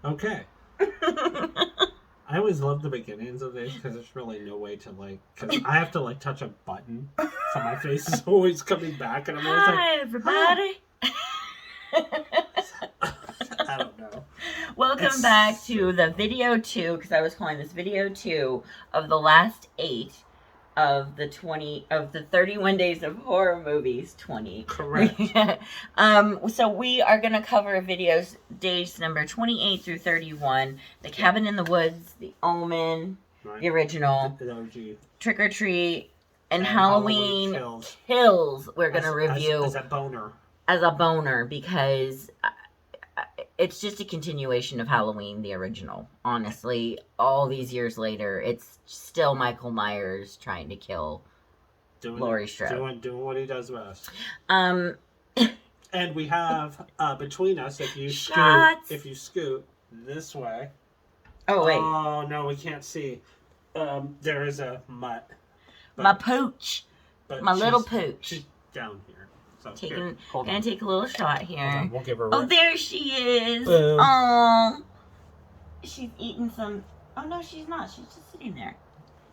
Okay. I always love the beginnings of this because there's really no way to because I have to touch a button, so my face is always coming back, and I'm always like, Hi, everybody. I don't know. Welcome back to the video 2, because I was calling this video 2 of the last 8 of the 31 days of horror movies 20. Correct. So we are going to cover videos days number 28 through 31. The Cabin in the Woods, The Omen, Right. the original, The OG. Trick or Treat, and Halloween Kills. We're going to review as a boner. As a boner, because it's just a continuation of Halloween, the original. Honestly, all these years later, it's still Michael Myers trying to kill Laurie Strode. Doing what he does best. And we have between us, if you scoot this way. Oh wait. Oh no, we can't see. There is a mutt. My pooch. My little pooch. She's down here. So gonna take a little shot here. We'll give her Oh, there she is. Boom. Oh, she's eating some. Oh no, she's not. She's just sitting there.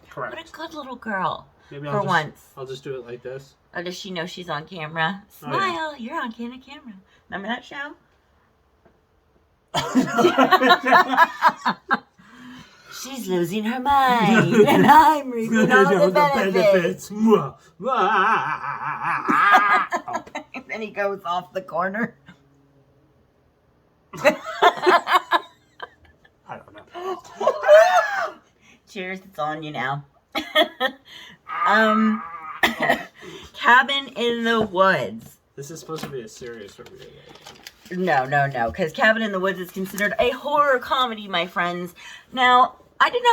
Correct. What a good little girl. Maybe once. I'll just do it like this. Or does she know she's on camera? Smile. Oh, yeah. You're on camera. Remember that show? She's losing her mind, and I'm reaping all the benefits. Oh. And then he goes off the corner. I don't know. Cheers, it's on you now. Cabin in the Woods. This is supposed to be a serious review. No, because Cabin in the Woods is considered a horror comedy, my friends. Now, I did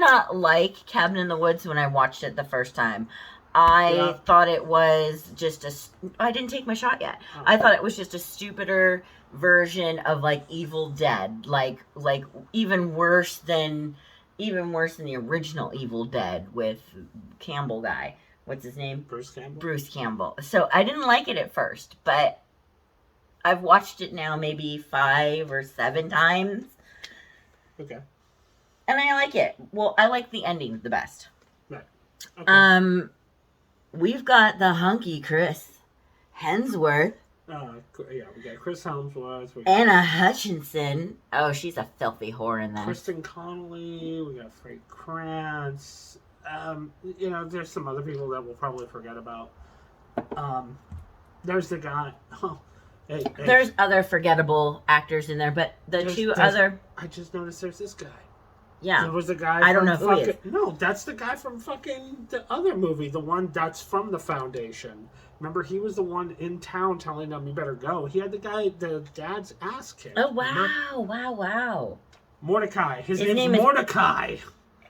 not like Cabin in the Woods when I watched it the first time. I thought it was just I didn't take my shot yet. Oh. I thought it was just a stupider version of Evil Dead, like even worse than the original Evil Dead with Campbell guy. What's his name? Bruce Campbell. So I didn't like it at first, but I've watched it now maybe 5 or 7 times. Okay. And I like it. Well, I like the ending the best. Right. Okay. We've got the hunky Chris Hemsworth. Yeah, we got Chris Hemsworth. Anna Hutchinson. Oh, she's a filthy whore in that. Kristen Connolly. We got Frank Kranz. There's some other people that we'll probably forget about. There's the guy. Oh, hey. There's other forgettable actors in there, but I just noticed there's this guy. Yeah. There was a guy. I don't know who he is. No, that's the guy from fucking the other movie, the one that's from the Foundation. Remember, he was the one in town telling them you better go. He had the dad's ass kicked. Oh wow! Mordecai. His name is Mordecai.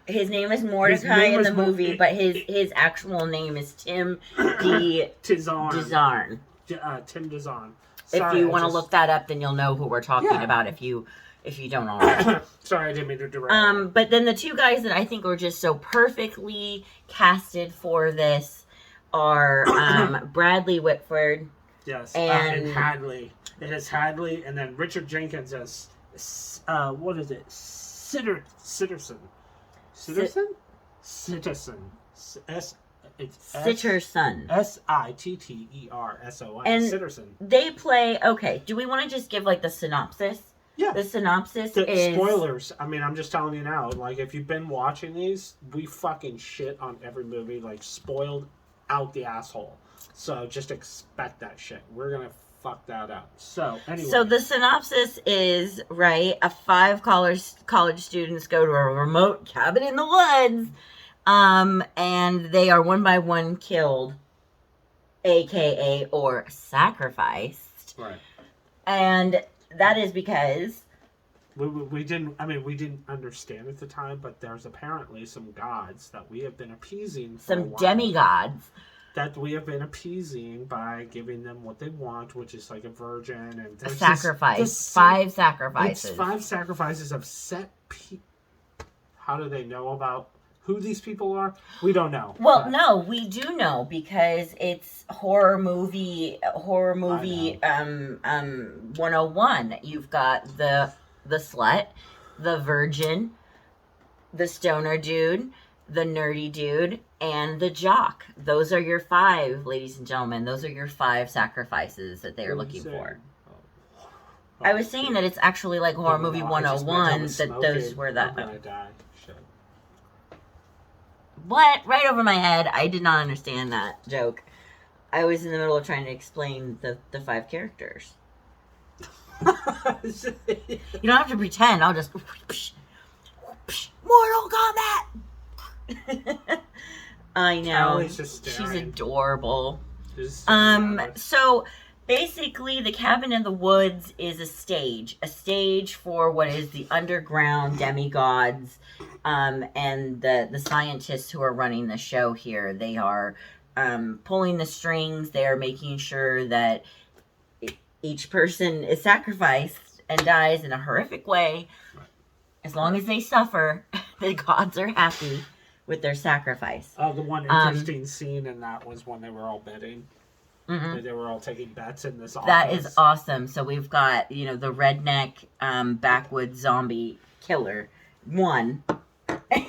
His name is Mordecai in the movie, but his actual name is Tim Dizarn. Tim Dizarn. If you want to look that up, then you'll know who we're talking about. If you don't already. Sorry, I didn't mean to derail. But then the two guys that I think were just so perfectly casted for this are Bradley Whitford. Yes, and Hadley. It is Hadley, and then Richard Jenkins as what is it? Sitterson. Sitterson. Sitterson. Sitterson. And Sitterson. They play. Okay, do we want to just give the synopsis? Yeah. The synopsis is... Spoilers. I mean, I'm just telling you now. If you've been watching these, we fucking shit on every movie. Spoiled out the asshole. So just expect that shit. We're gonna fuck that up. So, anyway. So the synopsis is, right, 5 college students go to a remote cabin in the woods. And they are one by one killed. AKA or sacrificed. Right. And... that is because we didn't understand at the time, but there's apparently some gods that we have been appeasing for some demigods that we have been appeasing by giving them what they want, which is a virgin and a sacrifice. 5 sacrifices. It's 5 sacrifices of set How do they know about who these people are? We don't know. Well, but no, we do know because it's horror movie 101. You've got the slut, the virgin, the stoner dude, the nerdy dude, and the jock. Those are your 5, ladies and gentlemen. Those are your 5 sacrifices that they are looking for. I was saying that it's actually like horror movie 101 that those were that. I'm gonna die. Shit. What? Right over my head. I did not understand that joke. I was in the middle of trying to explain the 5 characters. You don't have to pretend. I'll just... Mortal Kombat! I know. She's adorable. So... basically, the Cabin in the Woods is a stage for what is the underground demigods, and the scientists who are running the show here. They are pulling the strings. They are making sure that each person is sacrificed and dies in a horrific way. As long as they suffer, the gods are happy with their sacrifice. The one interesting scene in that was when they were all betting. Mm-hmm. They were all taking bets in this office. That is awesome. So we've got, the redneck backwoods zombie killer. One. And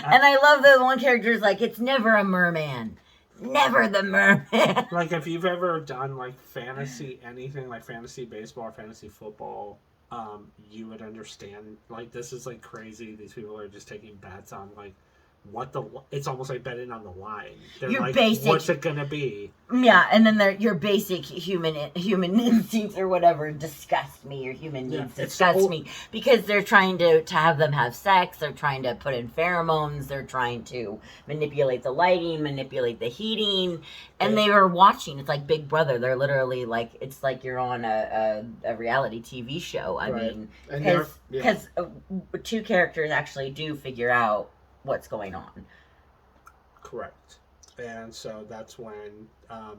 I love that one character is like, it's never a merman. Never the merman. Like, if you've ever done, like, fantasy anything, like fantasy baseball or fantasy football, you would understand. Like, this is, like, crazy. These people are just taking bets on, like, it's almost like betting on the line. They're your like, basic, what's it gonna be? Yeah, and then your basic human instincts or whatever disgust me. Your human needs disgust me because they're trying to have them have sex. They're trying to put in pheromones. They're trying to manipulate the lighting, manipulate the heating, and they are watching. It's like Big Brother. They're literally like, it's like you're on a reality TV show. I mean, because 2 characters actually do figure out what's going on. Correct. And so that's when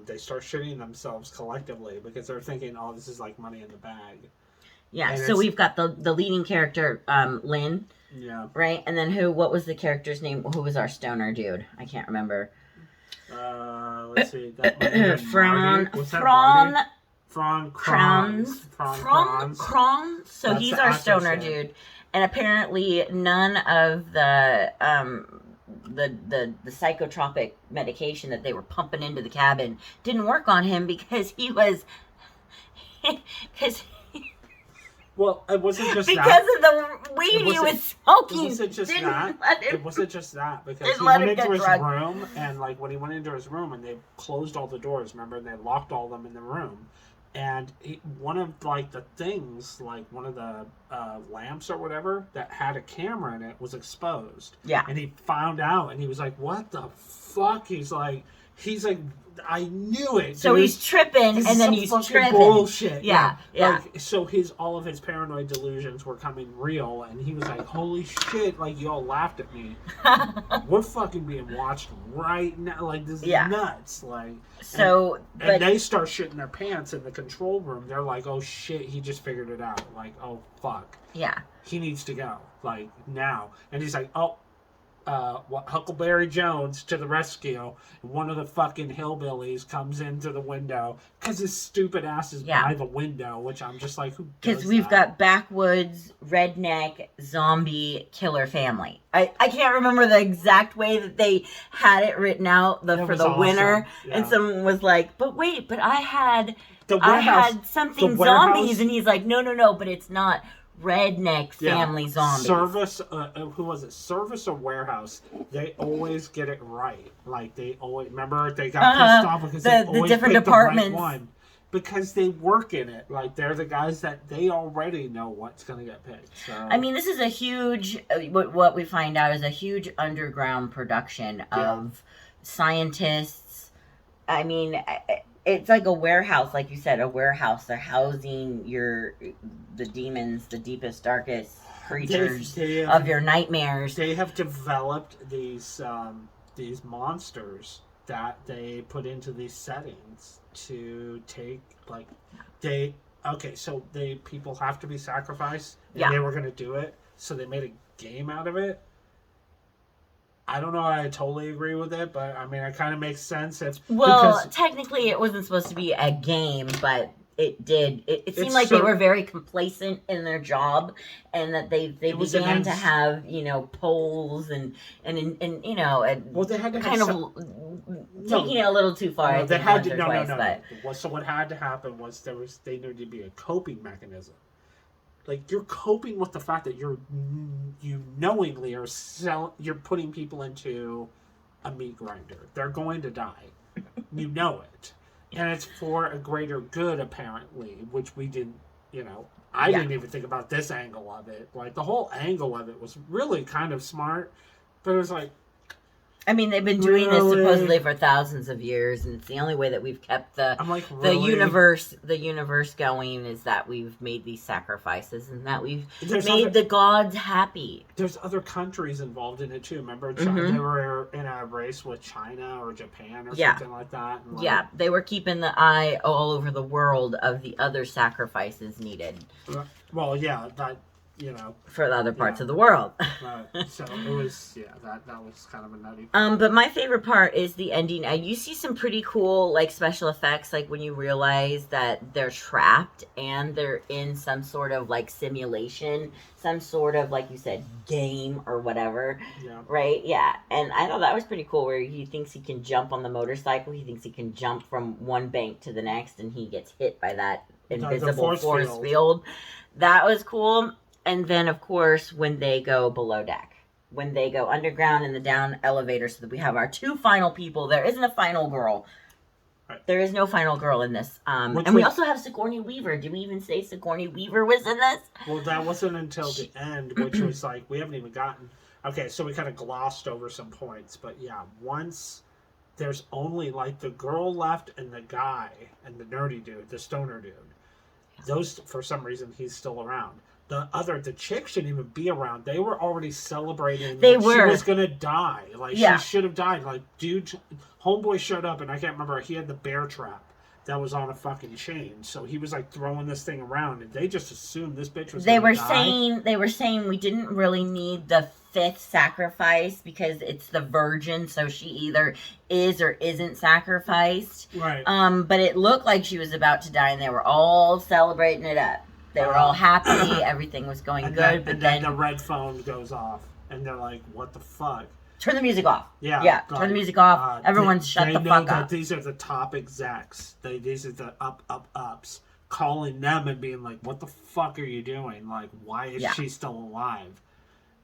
they start shitting themselves collectively because they're thinking, oh, this is like money in the bag. Yeah, and so we've got the leading character, Lynn. Yeah. Right? And then what was the character's name? Who was our stoner dude? I can't remember. Let's see. Fran Kranz. So that's he's our stoner dude. And apparently none of the psychotropic medication that they were pumping into the cabin didn't work on him because he was... Well, it wasn't just because that. Because of the weed he was smoking. It wasn't just that. It wasn't just that. Because he went into his room, and like when he went into his room and they closed all the doors, remember, and they locked all of them in the room. And one of like the things, like one of the lamps or whatever that had a camera in it was exposed. Yeah. And he found out, and he was like, "What the fuck?" He's like, I knew it. So he's tripping, and then he's tripping. Bullshit. Yeah. Like, so all of his paranoid delusions were coming real, and he was like, "Holy shit!" Like, y'all laughed at me. We're fucking being watched right now. Like, this is nuts. Like, so and they start shitting their pants in the control room. They're like, "Oh shit!" He just figured it out. Like, "Oh fuck." Yeah. He needs to go. Like now, and he's like, "Oh." Huckleberry Jones to the rescue. One of the fucking hillbillies comes into the window because his stupid ass is by the window, which I'm just like, who does that? Because we've got backwoods, redneck, zombie, killer family. I can't remember the exact way that they had it written out for the winner. Yeah. And someone was like, but wait, but I had something zombies. And he's like, no, but it's not redneck family zombies. Service, who was it? Service or warehouse? They always get it right. Like they always remember they got pissed off because they always different pick departments. The right one because they work in it. Like they're the guys that they already know what's going to get picked. So. I mean, this is a huge. What we find out is a huge underground production of scientists. I mean. It's like a warehouse, like you said, a warehouse. They're housing the demons, the deepest, darkest creatures of your nightmares. They have developed these monsters that they put into these settings to take, like, people have to be sacrificed, and they were going to do it, so they made a game out of it. I don't know. I totally agree with it, but I mean, it kind of makes sense if Well, because technically, it wasn't supposed to be a game, but it did. It seemed it's like they so were very complacent in their job, and that they it was began to immense. have polls and and Well, they had to have kind of taking it a little too far. no, I they think had once to or no, twice, no, no, but no. So what had to happen was they needed to be a coping mechanism. Like you're coping with the fact that you knowingly you're putting people into a meat grinder. They're going to die. You know it. And it's for a greater good, apparently, which we didn't, I Yeah. didn't even think about this angle of it. Like, the whole angle of it was really kind of smart, but it was like, I mean, they've been doing this Really? supposedly for thousands of years, and it's the only way that we've kept I'm like, the really? universe going is that we've made these sacrifices and that we've There's made other, the gods happy. there's other countries involved in it, too. Remember, Mhm. they were in a race with China or Japan or Yeah. something like that? And Yeah, they were keeping the eye all over the world of the other sacrifices needed Well, yeah, that, for the other parts Yeah. of the world. so it was, that was kind of a nutty. But my favorite part is the ending. You see some pretty cool like special effects, like when you realize that they're trapped and they're in some sort of like simulation, some sort of, like you said, game or whatever. Yeah. Right? Yeah. And I thought that was pretty cool, where he thinks he can jump on the motorcycle. He thinks he can jump from one bank to the next, and he gets hit by that The invisible force force field. field. That was cool. And then, of course, when they go below deck, when they go underground in the down elevator, so that we have our two final people. There isn't a final girl. Right. There is no final girl in this. And we also have Sigourney Weaver. Did we even say Sigourney Weaver was in this? Well, that wasn't until the end, which was like, we haven't even gotten... Okay, so we kind of glossed over some points, but yeah, once there's only, like, the girl left and the guy and the nerdy dude, the stoner dude. Those, for some reason, he's still around. The chick shouldn't even be around. They were already celebrating. They She were. was gonna die. Like, Yeah. she should have died. Like, dude, homeboy showed up, and I can't remember. He had the bear trap that was on a fucking chain. So he was like throwing this thing around, and they just assumed this bitch was. They gonna were die. saying we didn't really need the fifth sacrifice because it's the virgin, so she either is or isn't sacrificed. Right. But it looked like she was about to die, and they were all celebrating it up. They were all happy. Everything was going good. But then the red phone goes off, and they're like, "What the fuck?" turn the music off. Yeah. Yeah. like, Turn the music off. Everyone shut they the know fuck that up. these are the top execs. These are the ups. Calling them and being like, "What the fuck are you doing? Like, why is Yeah. she still alive?"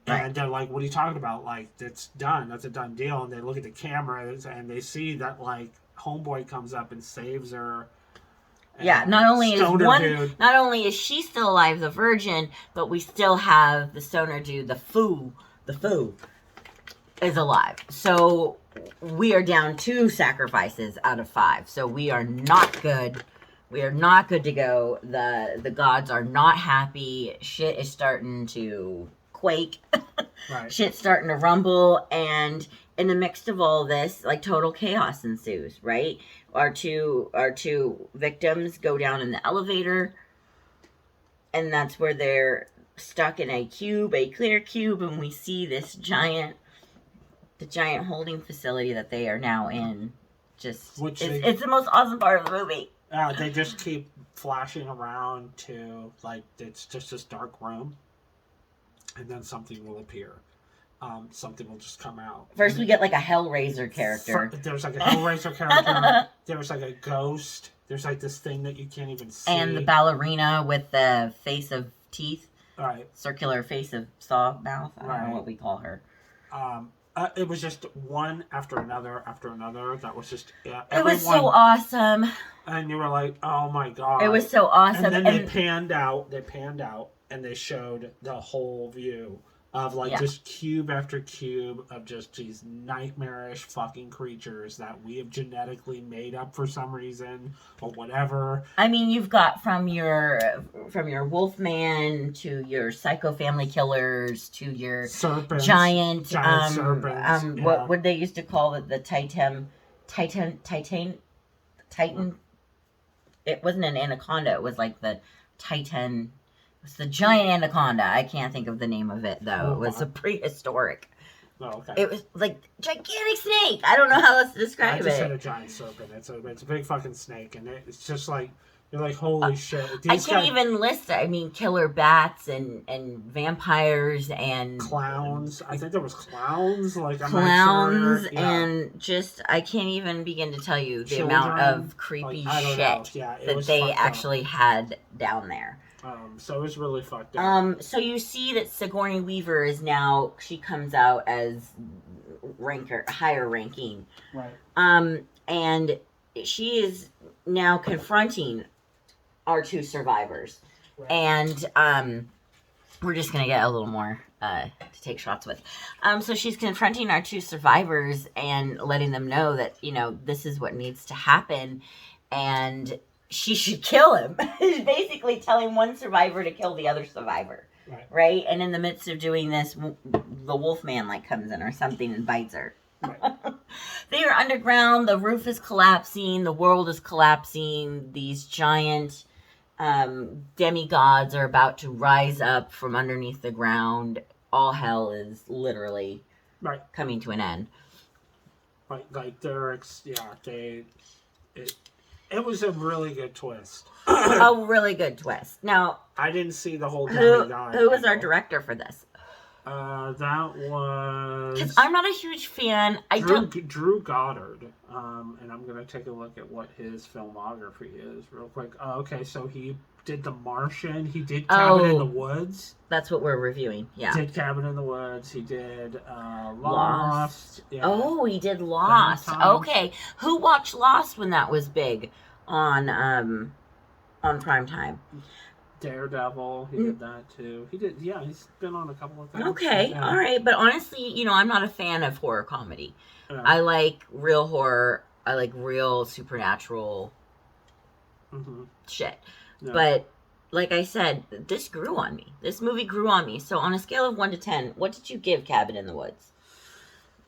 Right. And they're like, "What are you talking about? Like, it's done. That's a done deal." And they look at the cameras and they see that like homeboy comes up and saves her. Yeah, And not only Stoner not only is she still alive, the virgin, but we still have the stoner dude, the foo is alive. So we are down 2 sacrifices out of 5. So we are not good. We are not good to go. The gods are not happy. Shit is starting to quake. Right. Shit's starting to rumble, and in the midst of all this, like, total chaos ensues, right? Our two victims go down in the elevator, and that's where they're stuck in a clear cube, and we see this giant holding facility that they are now in. It's the most awesome part of the movie. They just keep flashing around to, like, it's just this dark room, and then something will appear. Something will just come out. First, we get like a Hellraiser character. There's like a Hellraiser character. There's like a ghost. There's like this thing that you can't even see. And the ballerina with the face of teeth. Right. Circular face of saw mouth. I don't Right. know what we call her. It was just one after another after another. That was just It was so awesome. And you were like, "Oh my god!" It was so awesome. And then they panned out. And they showed the whole view of like just cube after cube of just these nightmarish fucking creatures that we have genetically made up for some reason or whatever. I mean, you've got from your Wolfman to your Psycho Family Killers to your Serpents, giant serpents. What they used to call it, the Titan. It wasn't an anaconda. It was like the Titan. It's the giant anaconda. I can't think of the name of it though. It was a prehistoric Oh, okay. It was like gigantic snake. I don't know how else to I describe just it. said a giant serpent. It's a big fucking snake, and it's just like you're like, holy shit. I can't even list it. I mean, killer bats and vampires and clowns. I think there was clowns. Like clowns I'm not sure. Yeah. and just I can't even begin to tell you the Children, amount of creepy I don't know. shit Yeah, it that was they fucked up. actually had down there. So it was really fucked up. So you see that Sigourney Weaver is now, she comes out as higher ranking. Right. And she is now confronting our two survivors. Right. And we're just gonna get a little more to take shots with. So she's confronting our two survivors and letting them know that, you know, this is what needs to happen, and she should kill him. Basically telling one survivor to kill the other survivor. Right? And in the midst of doing this, the Wolfman like comes in or something and bites her. Right. They are underground. The roof is collapsing. The world is collapsing. These giant demigods are about to rise up from underneath the ground. All hell is literally coming to an end. Right. Like it was a really good twist. A really good twist. Now, I didn't see the whole demigod. Who was our director for this? That was... Because I'm not a huge fan. Drew Goddard. And I'm going to take a look at what his filmography is real quick. Okay, so he did The Martian. He did Cabin in the Woods. That's what we're reviewing, yeah. Did Cabin in the Woods. He did Lost. Yeah. Oh, he did Lost. Okay. Who watched Lost when that was big on Primetime? Daredevil, he did that too. He did, yeah, he's been on a couple of things. Okay, yeah. All right. But honestly, you know, I'm not a fan of horror comedy. I like real horror. I like real supernatural shit. Yeah. But like I said, this grew on me. This movie grew on me. So on a scale of 1 to 10, what did you give Cabin in the Woods?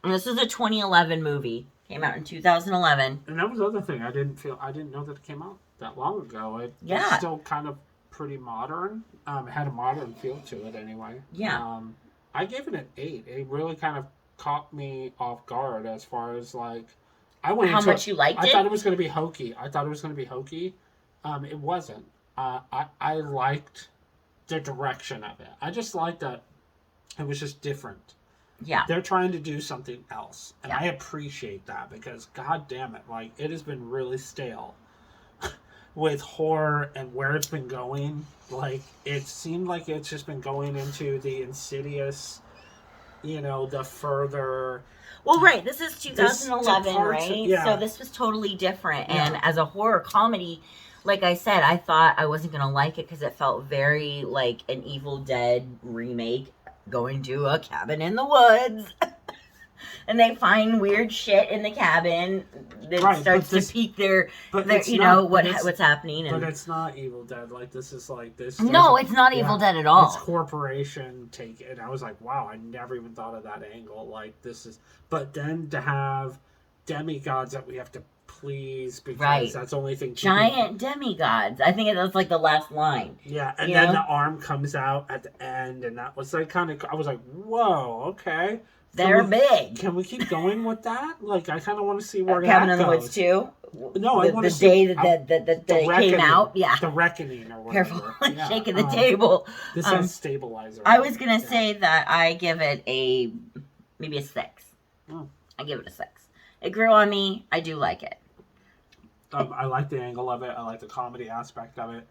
And this is a 2011 movie. Came out in 2011. And that was the other thing. I didn't know that it came out that long ago. It's still kind of pretty modern. It had a modern feel to it anyway. Yeah. I gave it an 8. It really kind of caught me off guard as far as like I went how much you liked it. I thought it was going to be hokey. It wasn't. I liked the direction of it. I just liked that it was just different. Yeah. They're trying to do something else. And I appreciate that because god damn it, like it has been really stale with horror and where it's been going. Like it seemed like it's just been going into the Insidious, you know, the further. Well, right. This is 2011, right? So this was totally different. Yeah. And as a horror comedy, like I said, I thought I wasn't going to like it because it felt very like an Evil Dead remake going to a cabin in the woods. And they find weird shit in the cabin that starts to pique their you know, what's happening. But it's not Evil Dead. Like, this is like this. No, it's not Evil Dead at all. It's corporation take. And I was like, wow, I never even thought of that angle. Like, this is. But then to have demigods that we have to please because that's the only thing. Giant demigods. I think that's like the last line. Yeah, and then the arm comes out at the end, and that was like kind of. I was like, whoa, okay. They're big. Can we keep going with that? Like, I kind of want to see where Cabin that in the Woods too. No, I want to see the day that they came out. Yeah, the Reckoning or whatever. Careful, shaking the table. This is Stabilizer. I was gonna say that I give it maybe a 6. I give it a 6. It grew on me. I do like it. I like the angle of it. I like the comedy aspect of it.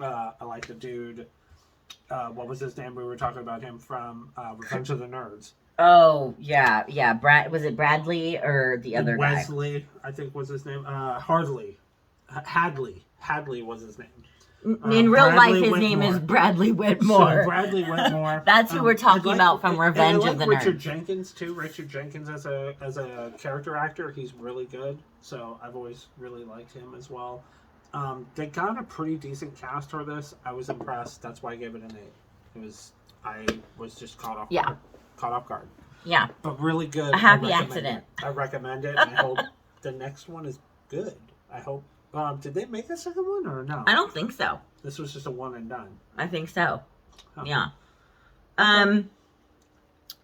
I like the dude. What was his name? We were talking about him from Revenge of the Nerds. Oh, yeah. Was it Bradley or the other guy? Wesley, I think was his name. Hadley was his name. In real life, his name is Bradley Whitmore. So Bradley Whitmore. That's who we're talking about from Revenge of the Nerds. Richard Jenkins too. Richard Jenkins as a character actor, he's really good. So I've always really liked him as well. They got a pretty decent cast for this. I was impressed. That's why I gave it an 8. I was just caught off guard. Yeah. But really good. A happy accident. I recommend it. And I hope the next one is good. I hope. Did they make a second one or no? I don't think so. This was just a one and done. I think so. Oh. Yeah.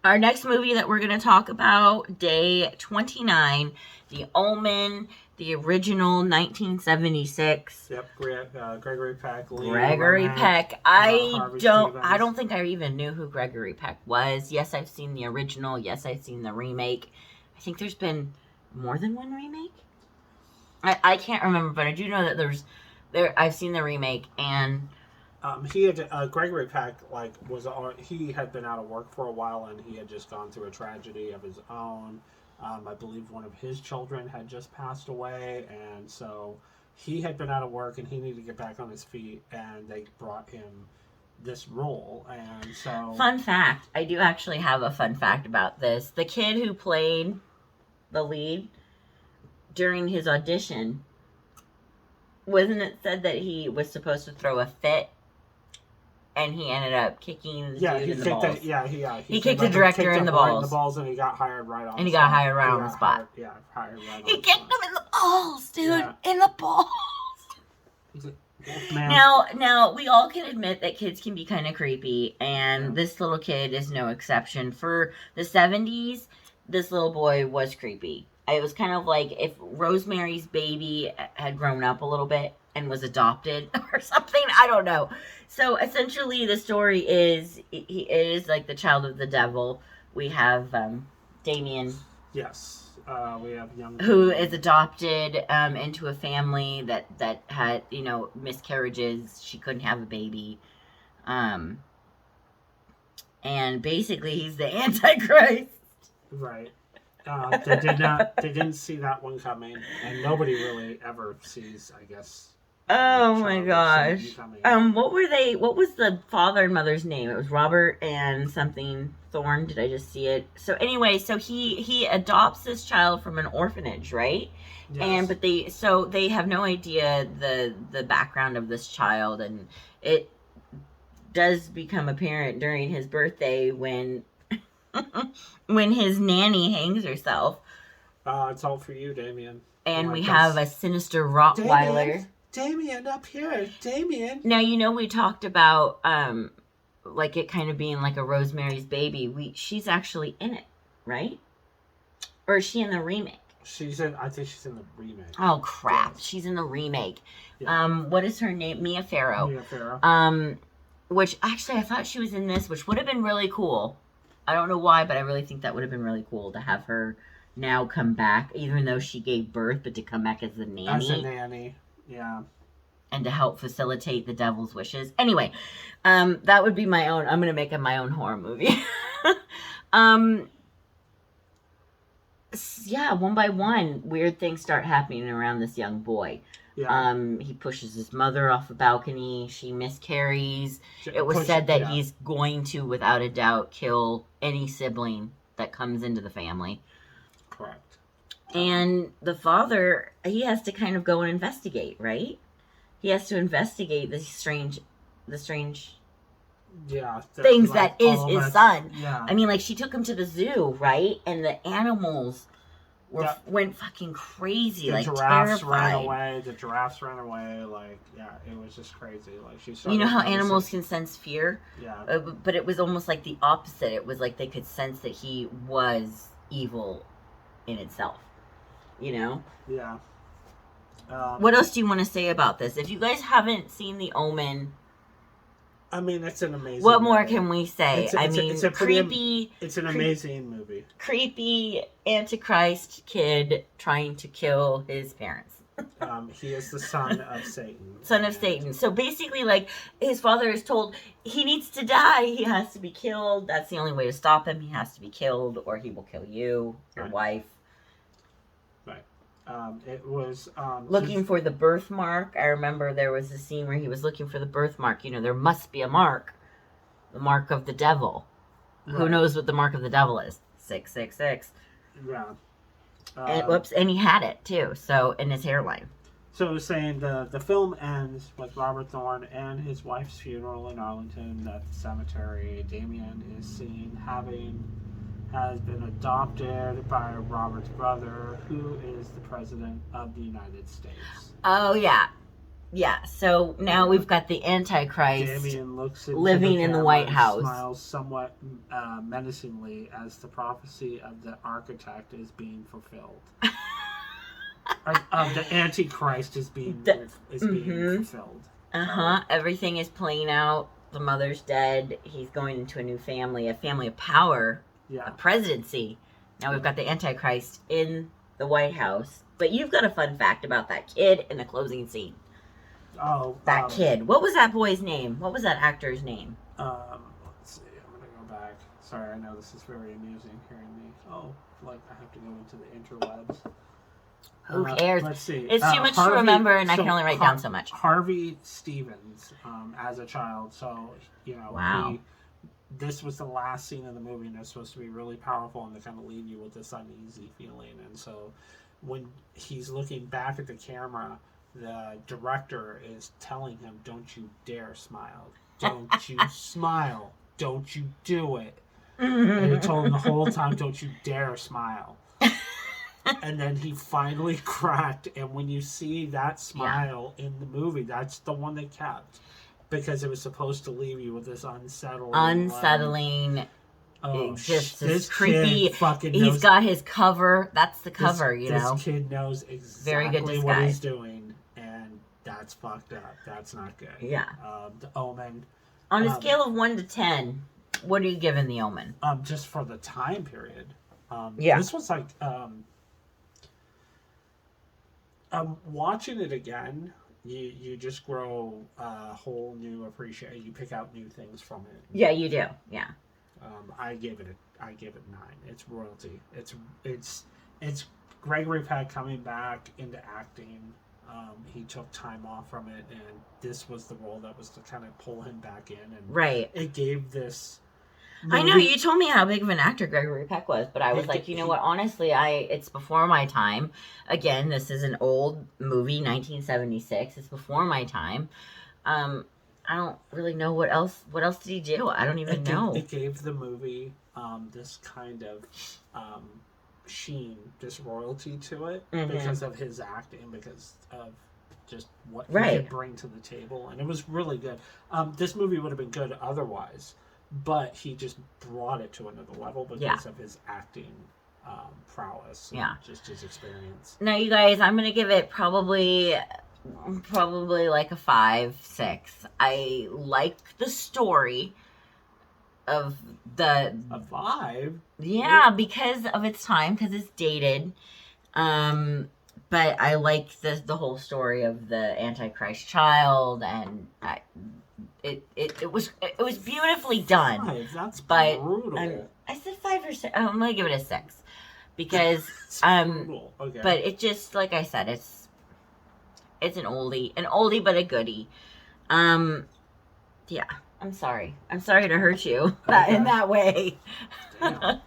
Our next movie that we're going to talk about, Day 29, The Omen, the original 1976. Yep, Gregory Peck. Gregory Peck. I don't think I even knew who Gregory Peck was. Yes, I've seen the original. Yes, I've seen the remake. I think there's been more than one remake. I can't remember, but I do know that I've seen the remake, and he had Gregory Peck he had been out of work for a while, and he had just gone through a tragedy of his own. I believe one of his children had just passed away, and so he had been out of work, and he needed to get back on his feet, and they brought him this role. And so, fun fact, I do actually have a fun fact about this. The kid who played the lead during his audition, wasn't it said that he was supposed to throw a fit? And he ended up kicking the dude in the balls. He kicked the director in the balls. Right in the balls, and he got hired right on. And he got hired right on the spot. Hired right on. He kicked him in the balls, dude, in the balls. Man. Now we all can admit that kids can be kind of creepy, and this little kid is no exception. For the 70s, this little boy was creepy. It was kind of like if Rosemary's Baby had grown up a little bit and was adopted or something. I don't know. So essentially the story is, he is like the child of the devil. We have Damien. Yes. We have young who is adopted into a family that had, miscarriages. She couldn't have a baby. And basically he's the Antichrist. Right. They didn't see that one coming, and nobody really ever sees, I guess. Oh my gosh. What was the father and mother's name? It was Robert and something Thorne. Did I just see it? So anyway, so he adopts this child from an orphanage, right? Yes. And they have no idea the background of this child, and it does become apparent during his birthday when when his nanny hangs herself. It's all for you, Damien. And we have a sinister Rottweiler. Damien, up here, Damien. Now, we talked about like it kind of being like a Rosemary's Baby. She's actually in it, right? Or is she in the remake? I think she's in the remake. Oh crap, yes. She's in the remake. Yeah. What is her name? Mia Farrow. Which actually I thought she was in this, which would have been really cool. I don't know why, but I really think that would have been really cool to have her now come back, even though she gave birth, but to come back as the nanny. As a nanny. Yeah. And to help facilitate the devil's wishes. Anyway, that would be my own. I'm going to make up my own horror movie. Yeah, one by one, weird things start happening around this young boy. Yeah. He pushes his mother off a balcony. She miscarries. It was said that he's going to, without a doubt, kill any sibling that comes into the family. Correct. And the father, he has to kind of go and investigate, right? He has to investigate the strange things that is his son. Yeah. I mean, like, she took him to the zoo, right? And the animals went fucking crazy, the giraffes terrified. The giraffes ran away. Like, it was just crazy. Like, she started. You know how animals can sense fear? Yeah. But it was almost like the opposite. It was like they could sense that he was evil in itself. Yeah. What else do you want to say about this? If you guys haven't seen The Omen, I mean, it's an amazing what movie. More can we say? It's a creepy. It's an amazing movie. Creepy Antichrist kid trying to kill his parents. He is the son of Satan. Son of Satan. So basically, like, his father is told he needs to die. He has to be killed. That's the only way to stop him. He has to be killed, or he will kill you, your wife. Right. It was looking for the birthmark. I remember there was a scene where he was looking for the birthmark. There must be a mark, the mark of the devil. Right. Who knows what the mark of the devil is? 666. Yeah. And he had it too. So in his hairline. So it was saying the film ends with Robert Thorne and his wife's funeral in Arlington at the cemetery. Damien is seen has been adopted by Robert's brother, who is the president of the United States. Oh, yeah. Yeah, so now we've got the Antichrist. Damien looks into living in the White camera and House. smiles somewhat menacingly as the prophecy of the architect is being fulfilled. The Antichrist is being fulfilled. Everything is playing out. The mother's dead. He's going into a new family, a family of power, a presidency. Now we've got the Antichrist in the White House. But you've got a fun fact about that kid in the closing scene. Oh, that kid. What was that boy's name? What was that actor's name? Let's see. I'm gonna go back. Sorry, I know this is very amusing hearing me. Oh, like I have to go into the interwebs. Who cares? Let's see. It's too much to remember, and I can only write down so much. Harvey Stevens, as a child, so wow. This was the last scene of the movie, and it's supposed to be really powerful and to kind of leave you with this uneasy feeling. And so, when he's looking back at the camera, the director is telling him, "Don't you dare smile! Don't you smile! Don't you do it!" And he told him the whole time, "Don't you dare smile!" And then he finally cracked, and when you see that smile in the movie, that's the one they kept because it was supposed to leave you with this unsettling. Just this creepy. He's got his cover. That's the cover, This kid knows exactly what he's doing, and that's fucked up. That's not good. Yeah. The Omen. On a scale of 1 to 10, what are you giving the Omen? Just for the time period. This was like. Watching it again, you just grow a whole new appreciation. You pick out new things from it. Yeah, you do. Yeah. I gave it 9. It's royalty. It's Gregory Peck coming back into acting. He took time off from it, and this was the role that was to kind of pull him back in. And right. It gave this. I know you told me how big of an actor Gregory Peck was, but I was like, you know what? Honestly, it's before my time. Again, this is an old movie, 1976. It's before my time. I don't really know what else. What else did he do? I don't even know. It gave the movie this kind of sheen, this royalty to it because of his acting, because of just what he could bring to the table, and it was really good. This movie would have been good otherwise. But he just brought it to another level because of his acting prowess and just his experience. Now, you guys, I'm going to give it probably like a 5, 6. I like the story of the... A 5? Yeah, because of its time, because it's dated. But I like the whole story of the Antichrist child, and it was beautifully done. 5, that's brutal. I said 5 or 6. I'm gonna give it a 6 because brutal. Okay. But it just, like I said, it's an oldie but a goodie. Yeah. I'm sorry to hurt you in that way. I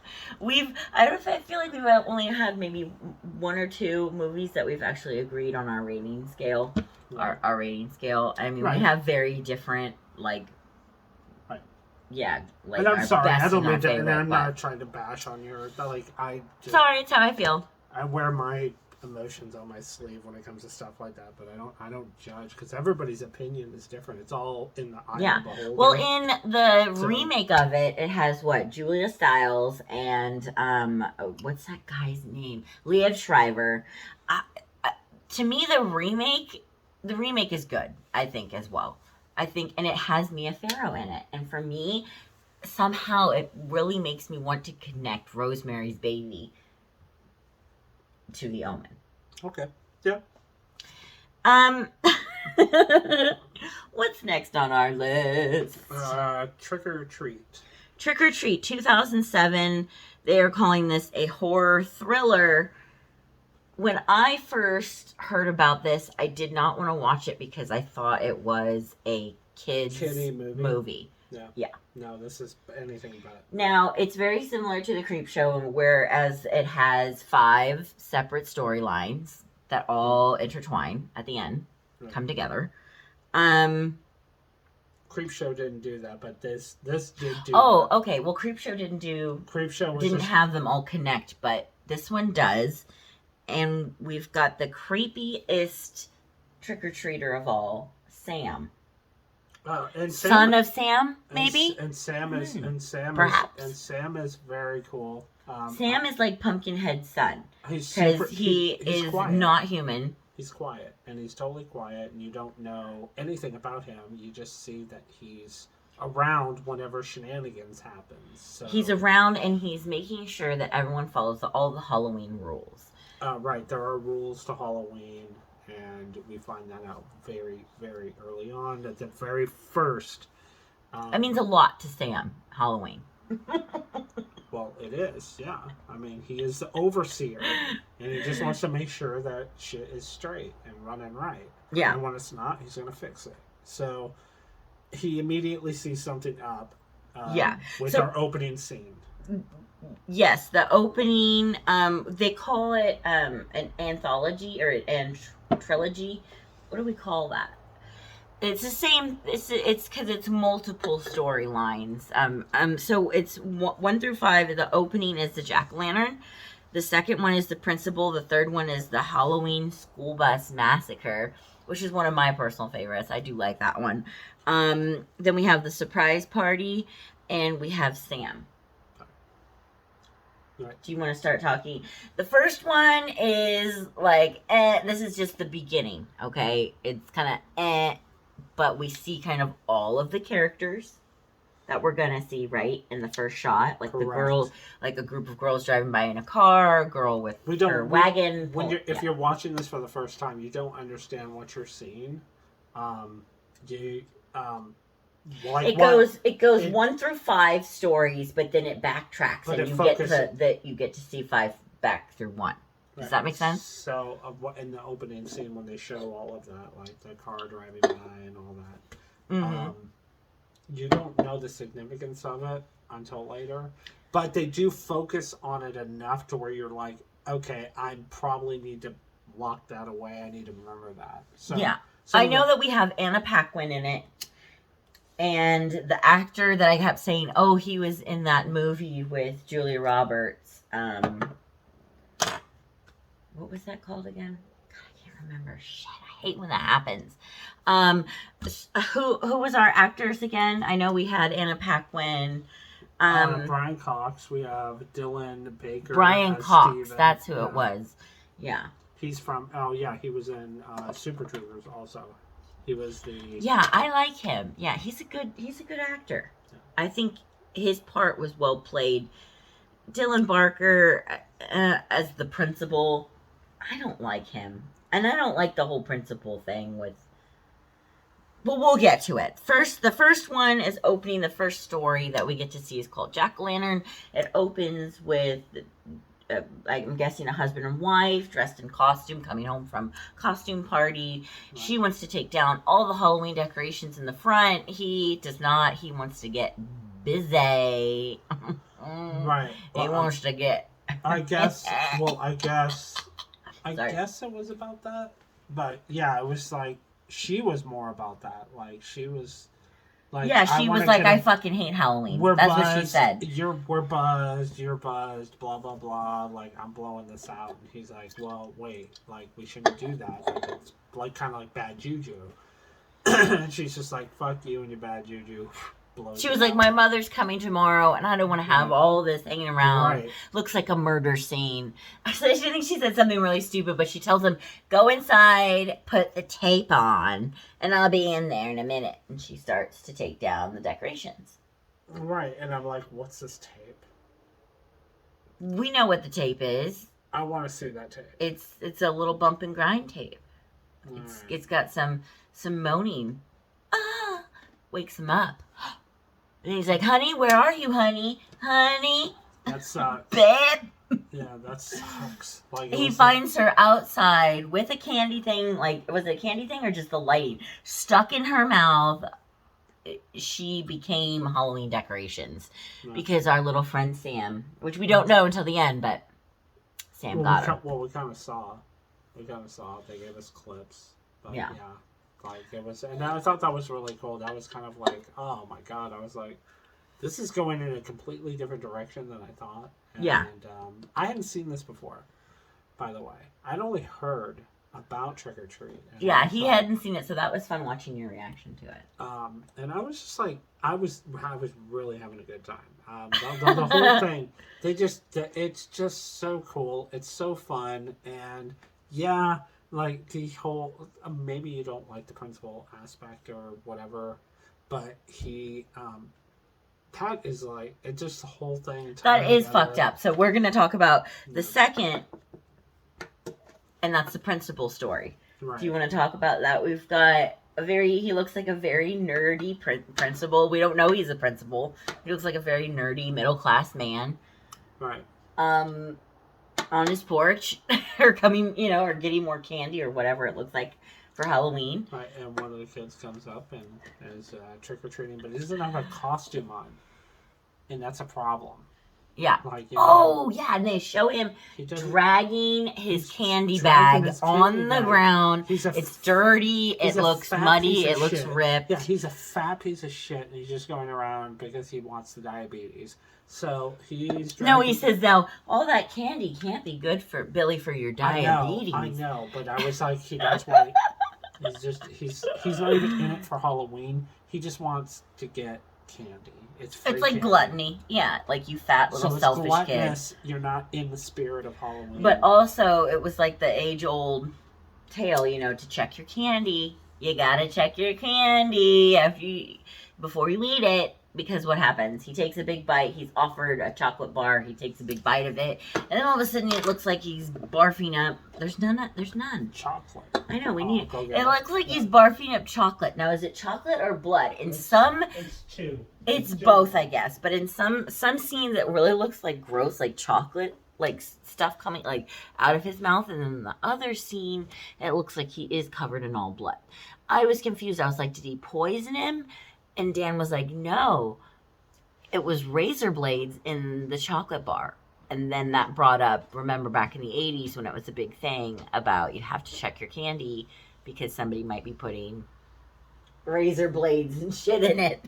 feel like we've only had maybe 1 or 2 movies that we've actually agreed on our rating scale. Right. Our rating scale. I mean, we have very different, like, yeah, like, and I'm sorry, I don't mean to, favorite, and I'm not trying to bash on your, like, sorry, it's how I feel. I wear my emotions on my sleeve when it comes to stuff like that, but I don't judge because everybody's opinion is different. It's all in the eye of the beholder. Well, in the remake of it has Julia Stiles and what's that guy's name? Liev Schreiber. To me, the remake is good, I think, as well. And it has Mia Farrow in it, and for me, somehow it really makes me want to connect Rosemary's Baby to The Omen. Okay. Yeah. What's next on our list? Trick or Treat. Trick or Treat, 2007. They are calling this a horror thriller. When I first heard about this, I did not want to watch it because I thought it was a kiddie movie. Yeah. No, this is anything but. Now, it's very similar to the Creepshow, whereas it has 5 separate storylines that all intertwine at the end, come together. Creepshow didn't do that, but this did do that. that. Okay. Well, Creepshow didn't Creepshow have them all connect, but this one does. And we've got the creepiest trick-or-treater of all, Sam. And Son of Sam, maybe? And Sam is perhaps. And Sam is very cool. Sam is like Pumpkinhead's son. Because he is quiet. not human. He's quiet, and he's totally quiet, and you don't know anything about him. You just see that he's around whenever shenanigans happen. So, he's around, and he's making sure that everyone follows all the Halloween rules. Right, there are rules to Halloween, and we find that out very, very early on. At the very first... it means a lot to Sam, Halloween. Well, it is, yeah. I mean, he is the overseer, and he just wants to make sure that shit is straight and running right. Yeah. And when it's not, he's going to fix it. So he immediately sees something up with our opening scene. Yes, the opening, they call it an anthology or an trilogy. What do we call that? It's the same. It's because it's multiple storylines. So it's 1 through 5. The opening is the jack-o'-lantern. The second one is the principal. The third one is the Halloween school bus massacre, which is one of my personal favorites. I do like that one. Then we have the surprise party, and we have Sam. Right. Do you want to start talking? The first one is like, this is just the beginning. Okay, it's kind of but we see kind of all of the characters that we're gonna see right in the first shot, like Correct. the girls, like a group of girls driving by in a car, a girl with her wagon. If you're watching this for the first time, you don't understand what you're seeing. It goes 1 through 5 stories, but then it backtracks, and you get to see 5 back through 1. Does that make sense? So, in the opening scene when they show all of that, like the car driving by and all that, you don't know the significance of it until later. But they do focus on it enough to where you're like, okay, I probably need to lock that away. I need to remember that. So, yeah. I know that we have Anna Paquin in it. And the actor that I kept saying, oh, he was in that movie with Julia Roberts. What was that called again? God, I can't remember. Shit, I hate when that happens. Who was our actors again? I know we had Anna Paquin. Brian Cox. We have Dylan Baker. Brian Cox. Steven. That's who it was. Yeah. He's from. Oh yeah, he was in Super Troopers also. He was the. Yeah, I like him. Yeah, he's a good actor. Yeah. I think his part was well played. Dylan Barker as the principal. I don't like him. And I don't like the whole principal thing with... But we'll get to it. The first one is opening. The first story that we get to see is called Jack-o'-lantern. It opens with, I'm guessing, a husband and wife dressed in costume coming home from costume party. Right. She wants to take down all the Halloween decorations in the front. He does not. He wants to get busy. Right. He wants to get... I guess it was about that, but yeah, it was like she was more about that. Like she was, like she was like, I fucking hate Halloween. That's buzzed, what she said. We're buzzed. You're buzzed. Blah blah blah. Like I'm blowing this out, and he's like, well, wait, like we shouldn't do that. Like, it's like kind of like bad juju. And she's just like, fuck you and your bad juju. She was like, my mother's coming tomorrow, and I don't want to have all this hanging around. Right. Looks like a murder scene. So I think she said something really stupid, but she tells him, go inside, put the tape on, and I'll be in there in a minute. And she starts to take down the decorations. Right, and I'm like, what's this tape? We know what the tape is. I want to see that tape. It's a little bump and grind tape. It's got some moaning. Wakes him up. And he's like, honey, where are you, honey? Honey? That sucks. Babe? Yeah, that sucks. Like, he finds her outside with a candy thing, like, was it a candy thing or just the lighting? Stuck in her mouth. She became Halloween decorations. Yeah. Because our little friend Sam, which we don't know until the end, but Sam got her. Well, we kind of saw. They gave us clips. But yeah. Like it was, and I thought that was really cool. That was kind of like, oh my god! I was like, this is going in a completely different direction than I thought. And, yeah. I hadn't seen this before, by the way. I'd only heard about Trick or Treat. Yeah, he hadn't seen it, so that was fun watching your reaction to it. And I was just like, I was really having a good time. The whole thing, it's just so cool. It's so fun, and yeah, like the whole, maybe you don't like the principal aspect or whatever, but that is like, it just the whole thing. That is fucked up. So we're gonna talk about the second, and that's the principal story. Right. Do you want to talk about that? We've got he looks like a very nerdy principal. We don't know he's a principal. He looks like a very nerdy middle-class man. Right. On his porch, or or getting more candy or whatever it looks like for Halloween. Right, and one of the kids comes up and is trick-or-treating, but he doesn't have a costume on. And that's a problem. Yeah. Like, yeah, and they show him dragging his candy bag on the ground. It's dirty. It looks muddy. It looks ripped. Yeah, he's a fat piece of shit, and he's just going around because he wants the diabetes. So he's No, he says, no, all that candy can't be good for Billy for your diabetes. I know, but I was like, that's why he's not even in it for Halloween. He just wants to get candy. It's like candy. Gluttony. Yeah, like you fat little selfish kid. You're not in the spirit of Halloween. But also, it was like the age-old tale, to check your candy. You gotta check your candy before you eat it. Because what happens? He takes a big bite. He's offered a chocolate bar. He takes a big bite of it. And then all of a sudden, it looks like he's barfing up. There's none. Chocolate. I know, we need it. It looks like he's barfing up chocolate. Now, is it chocolate or blood? It's two. It's both, I guess. But in some scenes, it really looks like gross, like chocolate, like stuff coming like out of his mouth. And then the other scene, it looks like he is covered in all blood. I was confused. I was like, did he poison him? And Dan was like, no, it was razor blades in the chocolate bar. And then that brought up, remember back in the 80s when it was a big thing about you have to check your candy because somebody might be putting razor blades and shit in it.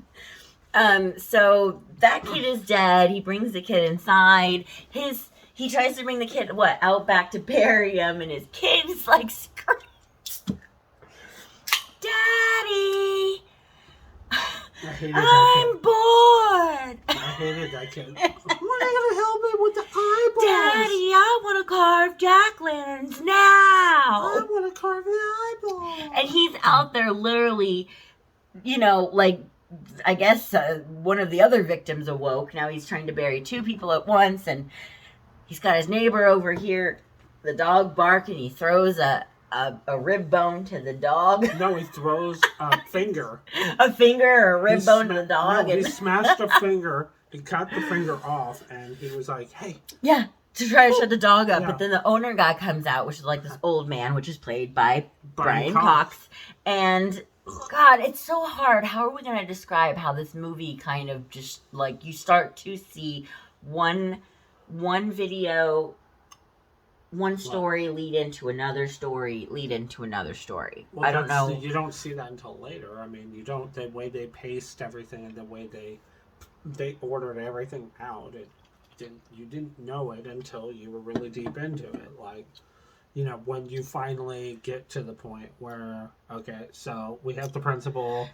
So that kid is dead. He brings the kid inside. He tries to bring the kid, out back to bury him, and his kid is like screaming, Daddy! I'm bored. I hated that kid. When are you gonna help me with the eyeballs? Daddy, I want to carve jack-lanterns now. I want to carve the eyeballs. And he's out there literally, I guess one of the other victims awoke. Now he's trying to bury two people at once, and he's got his neighbor over here. The dog bark, and he throws a rib bone to the dog. No, he throws a finger. A finger or a rib bone to the dog. No, he smashed a finger. He cut the finger off, and he was like, hey. Yeah, to try to shut the dog up. Yeah. But then the owner guy comes out, which is like this old man, which is played by Brian Cox. And, God, it's so hard. How are we going to describe how this movie kind of just, like, you start to see one video... one story lead into another story, lead into another story. Well, I don't know. You don't see that until later. I mean, you don't, the way they paced everything and the way they ordered everything out, you didn't know it until you were really deep into it. Like, when you finally get to the point where, okay, so we have the principal.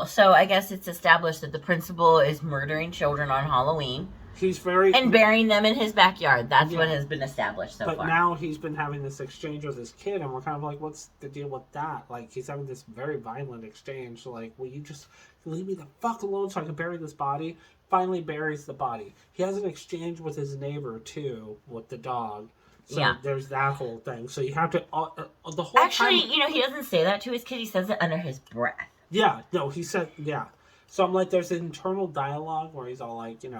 So I guess it's established that the principal is murdering children on Halloween. He's and burying them in his backyard. That's what has been established so far. But now he's been having this exchange with his kid, and we're kind of like, what's the deal with that? Like, he's having this very violent exchange. Like, will you just leave me the fuck alone so I can bury this body? Finally buries the body. He has an exchange with his neighbor, too, with the dog. So there's that whole thing. So you have to, the whole Actually, time... he doesn't say that to his kid. He says it under his breath. Yeah, no, he said, So I'm like, there's an internal dialogue where he's all like, you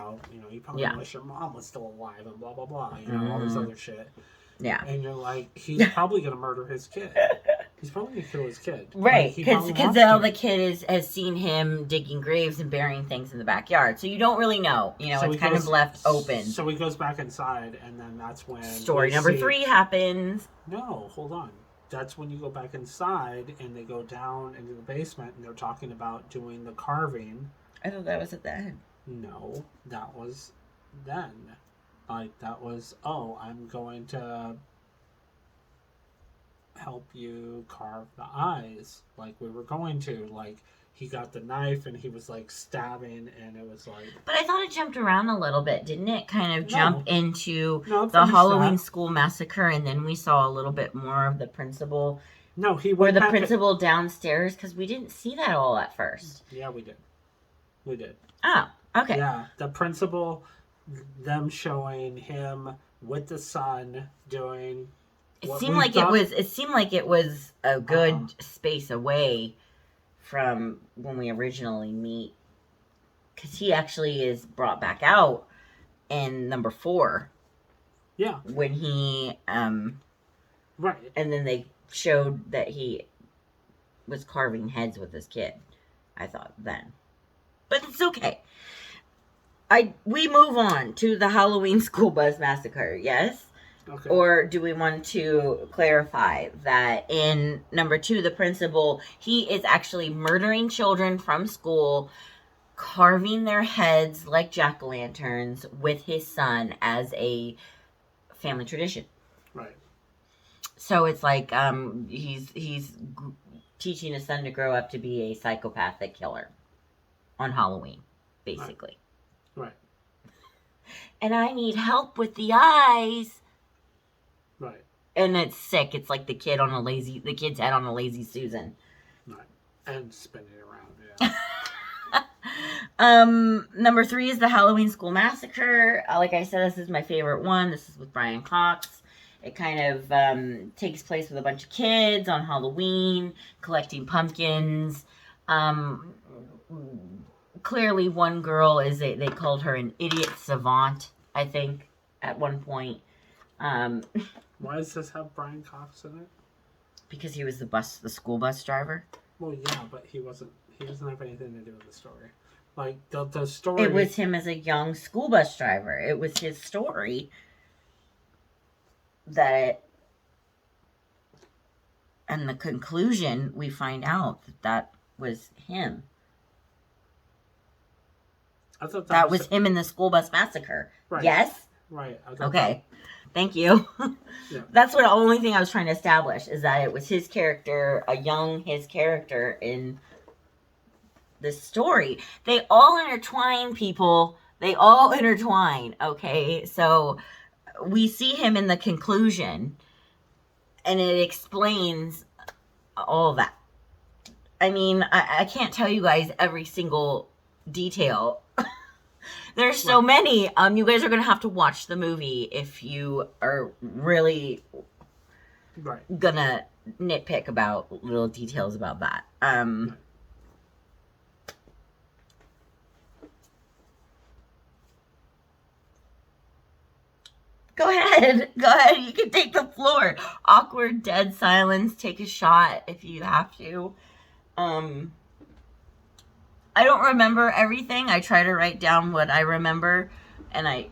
probably wish your mom was still alive and blah, blah, blah, all this other shit. Yeah. And you're like, he's probably going to murder his kid. He's probably going to kill his kid. Right, because now the kid has seen him digging graves and burying things in the backyard. So you don't really know. So it's kind of left open. So he goes back inside, and then that's when... Story number 3 happens. No, hold on. That's when you go back inside, and they go down into the basement, and they're talking about doing the carving. I thought that was at the end. No, that was then. Like, that was, I'm going to help you carve the eyes like we were going to. Like, he got the knife and he was like stabbing, and it was like. But I thought it jumped around a little bit, didn't it? Kind of jump into No, the Halloween School Massacre, and then we saw a little bit more of the principal. No, he Or went the back principal downstairs, because we didn't see that all at first. Yeah, we did. We did. Oh, okay. Yeah, the principal, them showing him with the son doing. It seemed like it was a good space away from when we originally meet, because he actually is brought back out in number 4. Yeah. When he right, and then they showed that he was carving heads with his kid. I thought then, but it's okay. We move on to the Halloween School Bus Massacre. Yes. Okay. Or do we want to clarify that in number 2, the principal, he is actually murdering children from school, carving their heads like jack-o'-lanterns with his son as a family tradition. Right. So it's like he's teaching his son to grow up to be a psychopathic killer on Halloween, basically. Right. And I need help with the eyes. Right. And it's sick. It's like the kid's head on a lazy Susan. Right. And spinning around, yeah. Number 3 is the Halloween School Massacre. Like I said, this is my favorite one. This is with Brian Cox. It kind of takes place with a bunch of kids on Halloween, collecting pumpkins. Clearly one girl they called her an idiot savant, I think, at one point. Why does this have Brian Cox in it? Because he was the school bus driver. Well, yeah, but he doesn't have anything to do with the story. Like, the story... It was him as a young school bus driver. It was his story and the conclusion, we find out that was him. I thought that was him in the School Bus Massacre. Right. Yes? Right. Okay. Thank you. Yeah. That's the only thing I was trying to establish, is that it was his character, his character in this story. They all intertwine, people. They all intertwine, okay? So we see him in the conclusion, and it explains all that. I mean, I can't tell you guys every single detail. There's so many. You guys are going to have to watch the movie if you are really going to nitpick about little details about that. Go ahead. Go ahead. You can take the floor. Awkward, dead silence. Take a shot if you have to. I don't remember everything. I try to write down what I remember, and I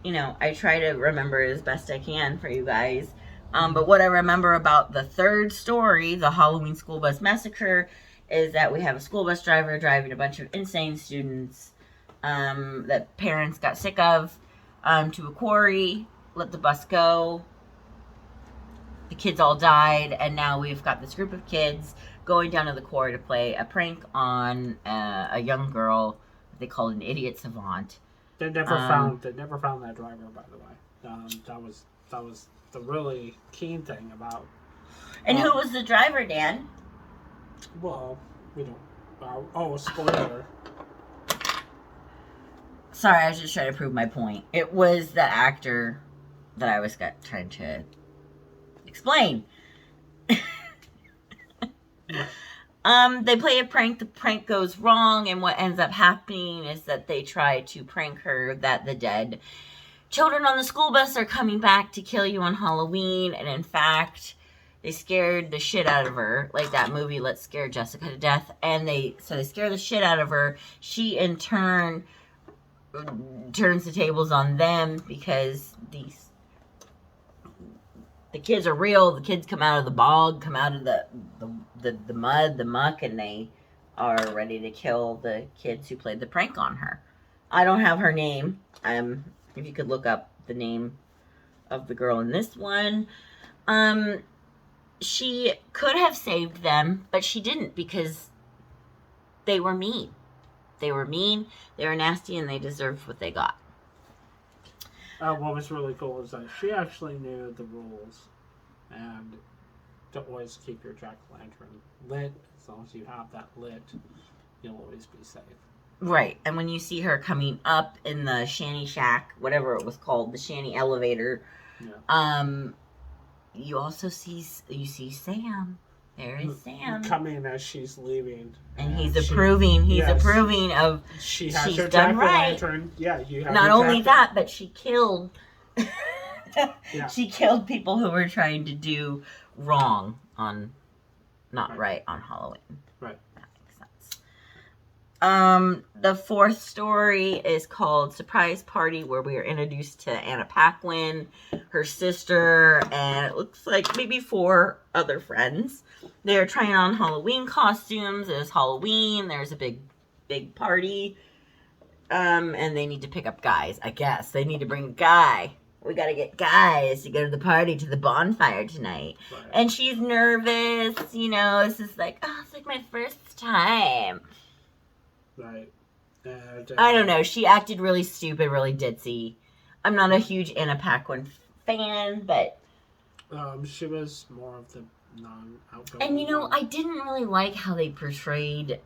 try to remember as best I can for you guys. But what I remember about the third story, the Halloween School Bus Massacre, is that we have a school bus driver driving a bunch of insane students that parents got sick of to a quarry, let the bus go. The kids all died, and now we've got this group of kids going down to the quarry to play a prank on a young girl they called an idiot savant. They never found that driver, by the way. That was the really keen thing about. And who was the driver, Dan? Well, we don't. Spoiler. Sorry, I was just trying to prove my point. It was the actor that I was trying to explain. They play a prank. The prank goes wrong, and what ends up happening is that they try to prank her that the dead children on the school bus are coming back to kill you on Halloween, and in fact, they scared the shit out of her, like that movie Let's Scare Jessica to Death, and they scare the shit out of her. She, in turn, turns the tables on them because the kids are real. The kids come out of the bog, come out of the mud, the muck, and they are ready to kill the kids who played the prank on her. I don't have her name. If you could look up the name of the girl in this one. she could have saved them, but she didn't because they were mean. They were mean, they were nasty, and they deserved what they got. What was really cool is that she actually knew the rules and to always keep your jack-o'-lantern lit. As long as you have that lit, you'll always be safe. Right, and when you see her coming up in the Shanty Shack, whatever it was called, the Shanty elevator, you also see Sam. There is Sam coming as she's leaving, and he's approving. He's approving of. She has she's her done right. Lantern. Yeah, you have. Not only that, but she killed. Yeah. She killed people who were trying to do wrong on, not right on Halloween. Right. That makes sense. The fourth story is called Surprise Party, where we are introduced to Anna Paquin, her sister, and it looks like maybe 4 other friends. They're trying on Halloween costumes. It's Halloween. There's a big party. And they need to pick up guys, I guess. They need to bring a guy. We gotta get guys to go to the party, to the bonfire tonight. Right. And she's nervous, this is like, it's like my first time. Right. And, I don't know. She acted really stupid, really ditzy. I'm not a huge Anna Paquin fan, but... she was more of the non-outgoing. And, I didn't really like how they portrayed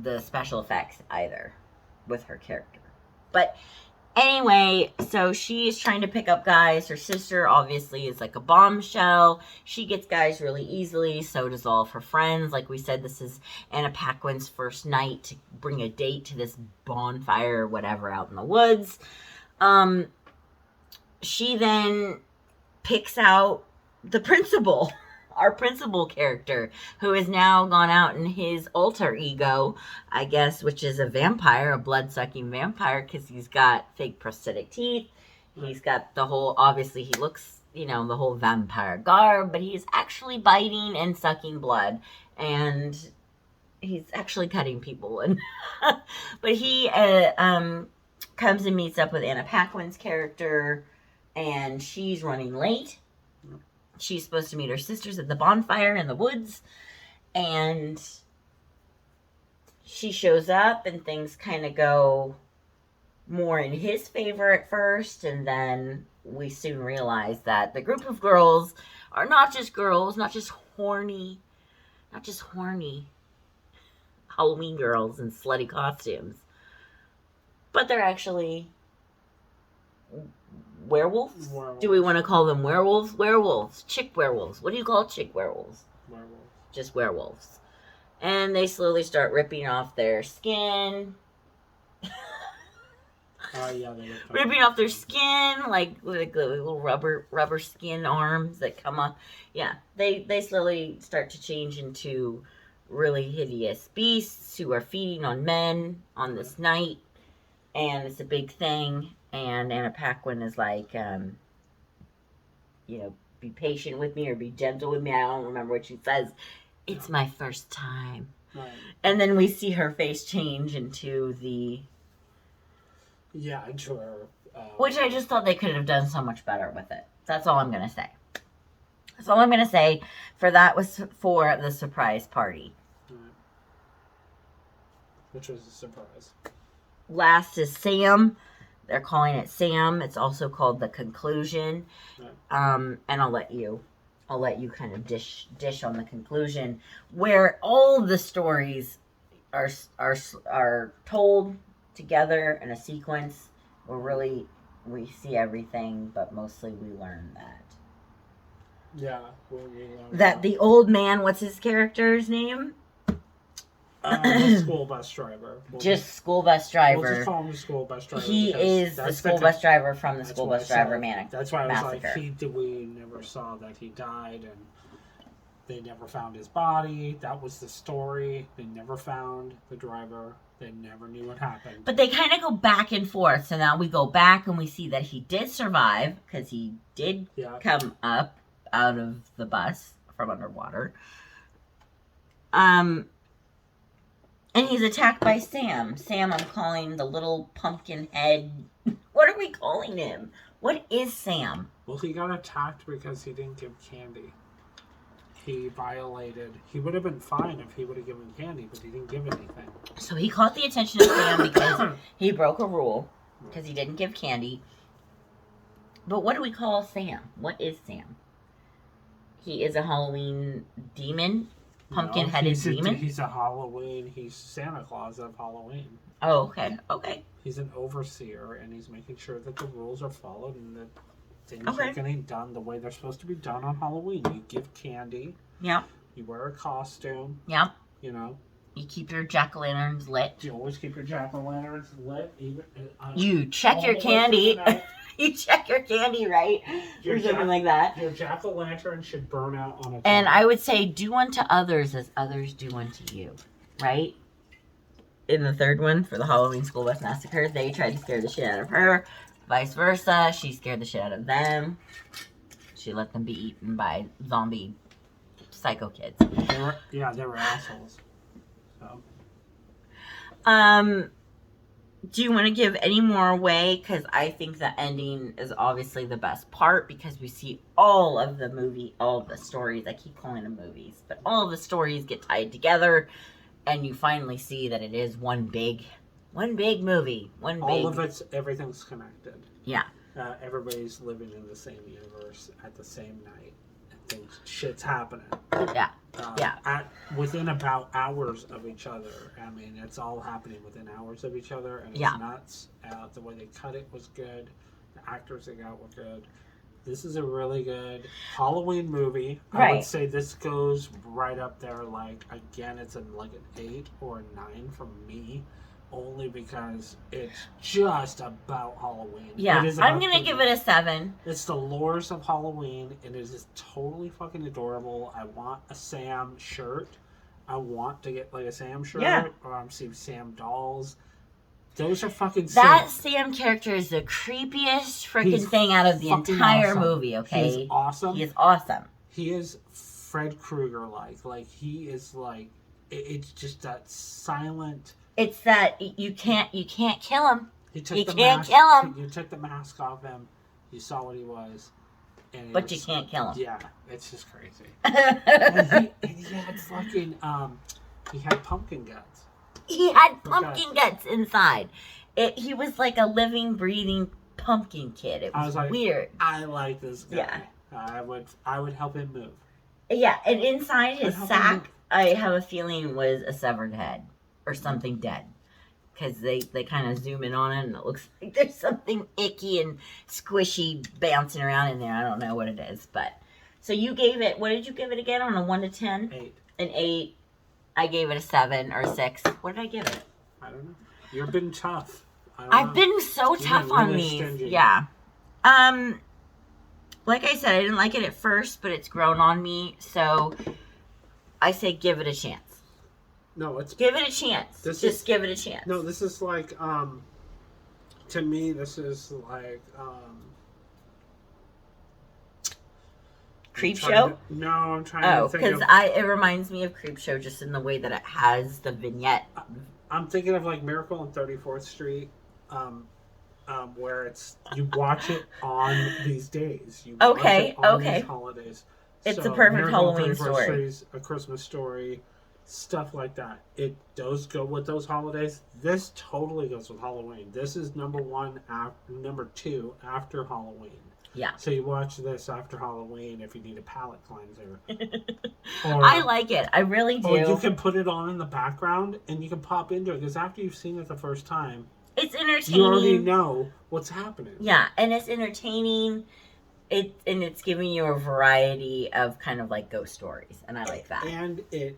the special effects either with her character. But... anyway, so she is trying to pick up guys. Her sister, obviously, is like a bombshell. She gets guys really easily. So does all of her friends. Like we said, this is Anna Paquin's first night to bring a date to this bonfire or whatever out in the woods. She then picks out the principal. Our principal character, who has now gone out in his alter ego, I guess, which is a vampire, a blood-sucking vampire, because he's got fake prosthetic teeth. He's got the whole, obviously he looks, the whole vampire garb, but he's actually biting and sucking blood, and he's actually cutting people. And but he comes and meets up with Anna Paquin's character, and she's running late. She's supposed to meet her sisters at the bonfire in the woods, and she shows up, and things kind of go more in his favor at first, and then we soon realize that the group of girls are not just girls, not just horny Halloween girls in slutty costumes, but they're actually... werewolves? Do we want to call them werewolves? Werewolves. Chick werewolves. What do you call chick werewolves? Werewolves. Just werewolves. And they slowly start ripping off their skin. Yeah, ripping off their skin, like little rubber skin arms that come up. Yeah, they slowly start to change into really hideous beasts who are feeding on men on this night. And it's a big thing. And Anna Paquin is like, be patient with me or be gentle with me. I don't remember what she says. It's my first time. Right. And then we see her face change into the... yeah, into her... which I just thought they could have done so much better with it. That's all I'm going to say. That's all I'm going to say. That was for the surprise party. Right. Which was a surprise. Last is Sam. They're calling it Sam. It's also called The Conclusion. Right. And I'll let you kind of dish on the conclusion, where all the stories are told together in a sequence. Where we see everything, but mostly we learn that. Yeah, that the old man. What's his character's name? School bus driver. School bus driver. We'll just call him the school bus driver. He is the school bus driver from the school bus driver massacre. That's why I was like, we never saw that he died, and they never found his body. That was the story. They never found the driver. They never knew what happened. But they kind of go back and forth. So now we go back and we see that he did survive, because he did come up out of the bus from underwater. And he's attacked by Sam. Sam, I'm calling the little pumpkin head. What are we calling him? What is Sam? Well, he got attacked because he didn't give candy. he violated. He would have been fine if he would have given candy, but he didn't give anything. So he caught the attention of Sam because he broke a rule, because he didn't give candy. But what do we call Sam? What is Sam? He is a Halloween demon? Pumpkin-headed demon? He's a Halloween. He's Santa Claus of Halloween. Oh, okay. Okay. He's an overseer, and he's making sure that the rules are followed and that things Okay. are getting done the way they're supposed to be done on Halloween. You give candy. Yeah. You wear a costume. Yeah. You know. You keep your jack-o'-lanterns lit. You always keep your jack-o'-lanterns lit. Even You check all your the way through candy. the night. You check your candy, right? Or something like that. Your jack-o'-lantern should burn out on its And own. I would say, do unto others as others do unto you, right? In the third one, for the Halloween School Bus Massacre, they tried to scare the shit out of her. Vice versa, she scared the shit out of them. She let them be eaten by zombie psycho kids. They were assholes. So. Do you want to give any more away? Because I think the ending is obviously the best part because we see all of the movie, all of the stories. I keep calling them movies, but all of the stories get tied together, and you finally see that it is one big movie. All of everything's connected. Yeah. Everybody's living in the same universe at the same night. Shit's happening. Yeah. Yeah. Within about hours of each other. I mean, it's all happening within hours of each other, and it's nuts. The way they cut it was good. The actors they got were good. This is a really good Halloween movie. Right. I would say this goes right up there. Like, again, it's like an 8 or a 9 from me. Only because it's just about Halloween. Yeah, I'm going to give it a 7. It's the lures of Halloween, and it is totally fucking adorable. I want a Sam shirt. I want to get like a Sam shirt, or I'm seeing Sam dolls. Those are fucking That Sam. Sam character is the creepiest freaking thing out of the entire movie, okay? He's awesome. He is awesome. He is Fred Krueger-like. Like, he is like, it's just that silent... It's that you can't kill him. You can't kill him. You took the mask off him. You saw what he was. But you can't kill him. Yeah, it's just crazy. and he had fucking, he had pumpkin guts. He had pumpkin guts inside. He was like a living, breathing pumpkin kid. It was like, weird. I like this guy. Yeah. I would help him move. Yeah, and inside his sack, I have a feeling was a severed head. Or something dead, because they kind of zoom in on it and it looks like there's something icky and squishy bouncing around in there. I don't know what it is, but so you gave it, what did you give it again on a 1 to 10? 8. An 8. I gave it a 7 or a 6. What did I give it? I don't know. You've been tough. I've been so tough on these. Stingy. Yeah. Like I said, I didn't like it at first, but it's grown on me, so I say give it a chance. No, it's... Give it a chance. Just give it a chance. No, this is like, to me, this is like, Creepshow? I'm trying to think of... it reminds me of Creepshow just in the way that it has the vignette. I'm thinking of like Miracle on 34th Street, where it's, you watch it on these days. You watch it on these holidays. It's a perfect Halloween story. A Christmas Story. Stuff like that. It does go with those holidays. This totally goes with Halloween. This is number 2 after Halloween. Yeah. So you watch this after Halloween if you need a palate cleanser. I like it. I really do. Or you can put it on in the background and you can pop into it because after you've seen it the first time, it's entertaining. You already know what's happening. Yeah, and it's entertaining. It's giving you a variety of kind of like ghost stories, and I like that. And it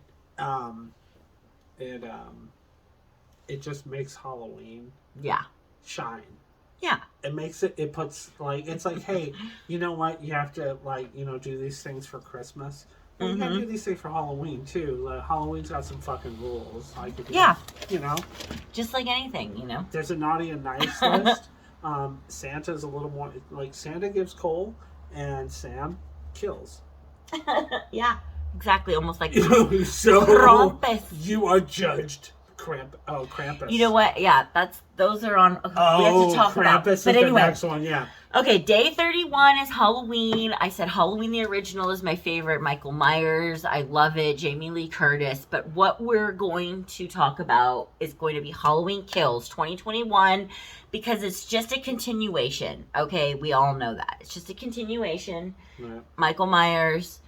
just makes Halloween shine. Yeah. It puts like, it's like, hey, you know what? You have to like, do these things for Christmas. Well, you gotta do these things for Halloween too. Like, Halloween's got some fucking rules. Like, just like anything, There's a naughty and nice list. Santa's a little more like, Santa gives coal and Sam kills. Yeah. Exactly, almost like so Krampus. You are judged. Krampus. You know what? Yeah, those are on. We have to talk Krampus about. But anyway, the next one. Yeah. Okay, day 31 is Halloween. I said Halloween the original is my favorite. Michael Myers, I love it. Jamie Lee Curtis. But what we're going to talk about is going to be Halloween Kills 2021 because it's just a continuation. Okay, we all know that. It's just a continuation. Right. Michael Myers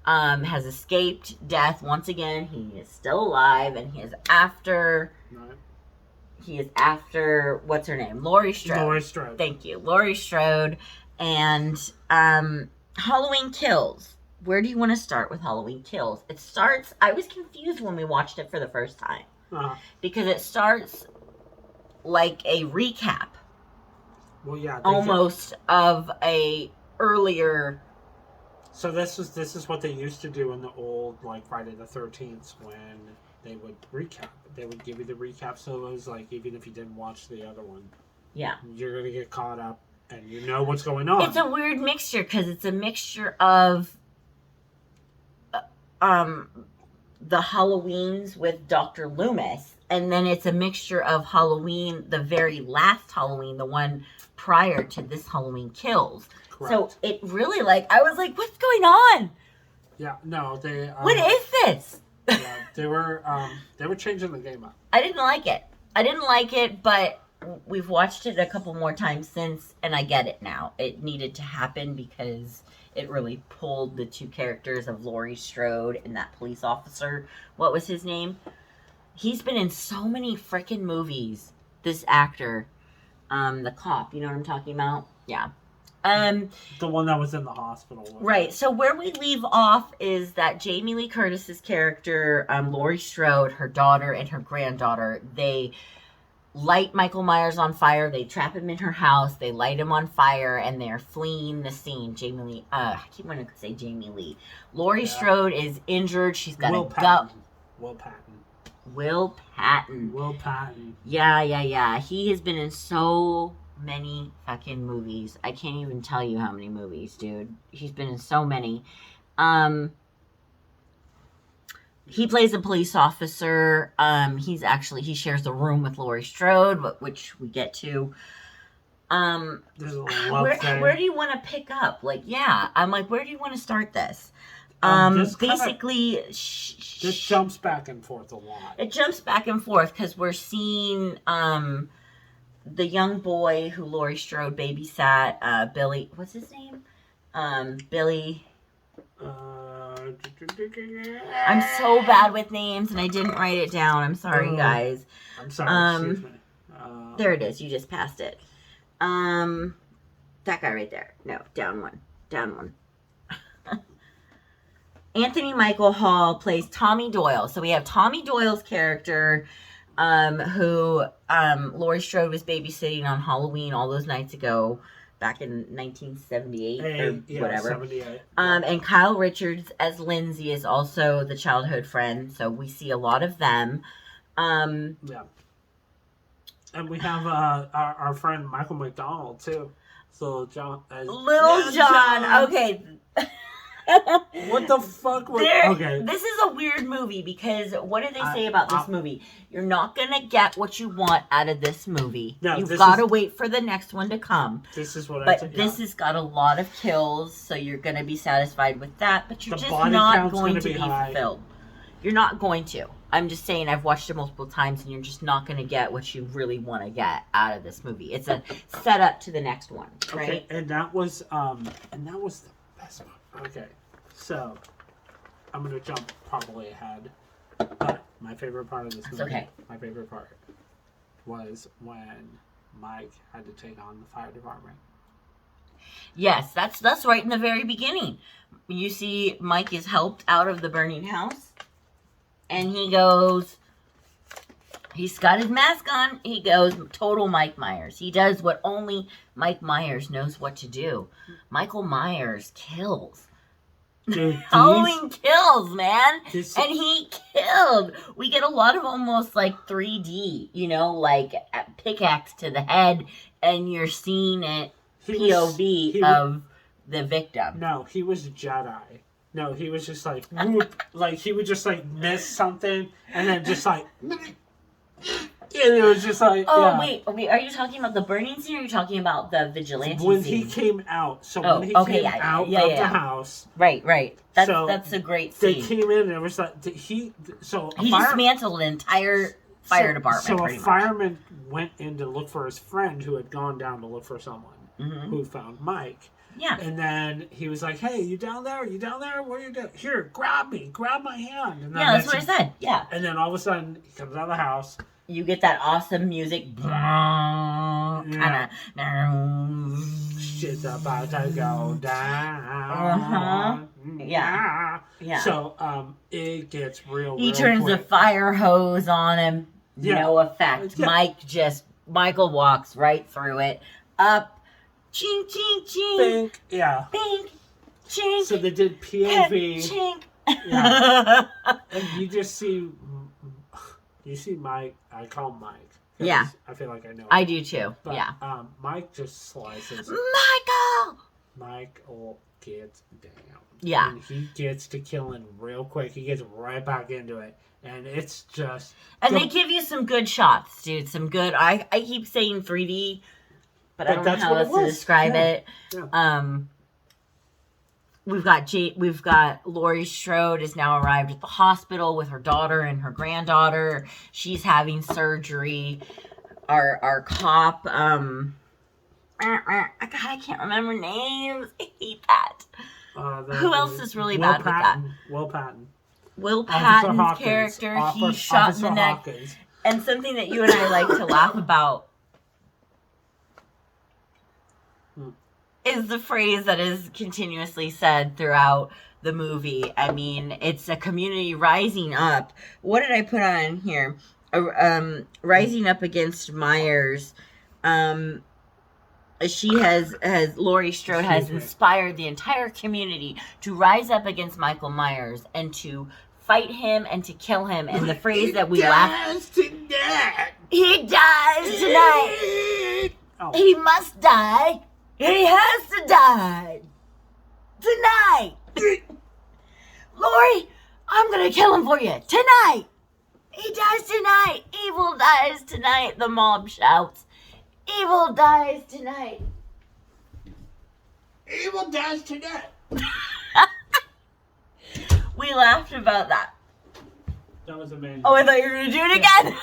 has escaped death once again. He is still alive, and he is after... Right. He is after, what's her name? Laurie Strode. Laurie Strode. Thank you. Laurie Strode. And Halloween Kills. Where do you want to start with Halloween Kills? It starts, I was confused when we watched it for the first time. Uh-huh. Because it starts like a recap. Well, yeah. Almost of a earlier... So this is what they used to do in the old, like, Friday the 13th when they would recap. They would give you the recap, so it was like, even if you didn't watch the other one, yeah, you're going to get caught up and you know what's going on. It's a weird mixture because it's a mixture of the Halloweens with Dr. Loomis, and then it's a mixture of Halloween, the very last Halloween, the one prior to this Halloween Kills. Correct. So it really, like, I was like, what's going on? Yeah, no, they... what is this? Yeah, they were changing the game up. I didn't like it, but we've watched it a couple more times since, and I get it now. It needed to happen because it really pulled the two characters of Laurie Strode and that police officer. What was his name? He's been in so many freaking movies. This actor, the cop. You know what I'm talking about? Yeah. The one that was in the hospital. Right. So where we leave off is that Jamie Lee Curtis's character, Laurie Strode, her daughter and her granddaughter, they light Michael Myers on fire. They trap him in her house. They light him on fire, and they're fleeing the scene. Jamie Lee. I keep wanting to say Jamie Lee. Laurie Strode is injured. She's got Will a Patton. gut. Will Patton. Yeah. He has been in so many fucking movies. I can't even tell you how many movies, dude. He's been in so many. He plays a police officer. He shares the room with Laurie Strode, which we get to. There's a love thing. Where do you want to pick up? Like, yeah, I'm like, where do you want to start this? Basically, this jumps back and forth a lot. It jumps back and forth because we're seeing the young boy who Laurie Strode babysat, Billy. What's his name? Billy. I'm so bad with names, and I didn't write it down. I'm sorry, guys. I'm sorry. Excuse me. There it is. You just passed it. That guy right there. No, down one. Anthony Michael Hall plays Tommy Doyle. So we have Tommy Doyle's character, who Laurie Strode was babysitting on Halloween all those nights ago, back in 1978 whatever. 78. And Kyle Richards as Lindsay is also the childhood friend. So we see a lot of them. Yeah. And we have our friend Michael McDonald too. So John, Little John. Okay. What the fuck? Okay. This is a weird movie because what do they say about this movie? You're not going to get what you want out of this movie. No, You've got to wait for the next one to come. This is what this has got a lot of kills, so you're going to be satisfied with that, but you're just not going to be fulfilled. You're not going to. I'm just saying I've watched it multiple times and you're just not going to get what you really want to get out of this movie. It's a setup to the next one, right? Okay, and that was the best part. Okay, so I'm gonna jump probably ahead, but my favorite part of this movie, my favorite part, was when Mike had to take on the fire department. Yes, that's right in the very beginning. You see, Mike is helped out of the burning house, and he goes. He's got his mask on. He goes total Mike Myers. He does what only Mike Myers knows what to do. Michael Myers kills. Dude, Halloween kills, man. And he killed. We get a lot of almost like 3D, like a pickaxe to the head, and you're seeing it POV of the victim. No, he was Jedi. No, he was just like, whoop, like he would just like miss something, and then just like... And it was just like, Oh, wait. Are you talking about the burning scene or are you talking about the vigilante when scene? he came out. So Oh, when he okay, came out of the house. Right. So That's a great they scene. came in and it was like, He dismantled an entire fire department. So a pretty much. fireman went in to look for his friend who had gone down to look for someone who found Mike. Yeah. And then he was like, "Hey, you down there? You down there? What are you doing? Here, grab my hand." And then That's what I said. Yeah. And then all of a sudden, he comes out of the house. You get that awesome music. Kind of. Shit's about to go down. Yeah. So, it gets real. He turns quick. the fire hose on him. Yeah. No effect. Yeah. Michael walks right through it. Up. Chink, chink, chink. Bink. Yeah. Bink. Chink. So they did POV. Chink. Yeah. And you just see Mike. I call him Mike. Yeah. I feel like I know him. I do too. But, yeah. Mike just slices. Michael gets down. Yeah. And he gets to killing real quick. He gets right back into it. And it's just. And they give you some good shots, dude. Some good. I keep saying 3D, but I don't know how else to describe it. Yeah. We've got Laurie Strode has now arrived at the hospital with her daughter and her granddaughter. She's having surgery. Our cop, God, I can't remember names. I hate that. Who else is really bad with that? Will Patton. Will Patton's character, he's shot in the neck. Hawkins. And something that you and I like to laugh about is the phrase that is continuously said throughout the movie. I mean, it's a community rising up. What did I put on here? Rising up against Myers. She has Laurie Strode has inspired the entire community to rise up against Michael Myers and to fight him and to kill him. And the phrase that we laugh. He dies tonight. Oh. He must die. He has to die. Tonight. Laurie, I'm going to kill him for you. Tonight. He dies tonight. Evil dies tonight, the mob shouts. Evil dies tonight. Evil dies tonight. We laughed about that. That was amazing. Oh, I thought you were going to do it again.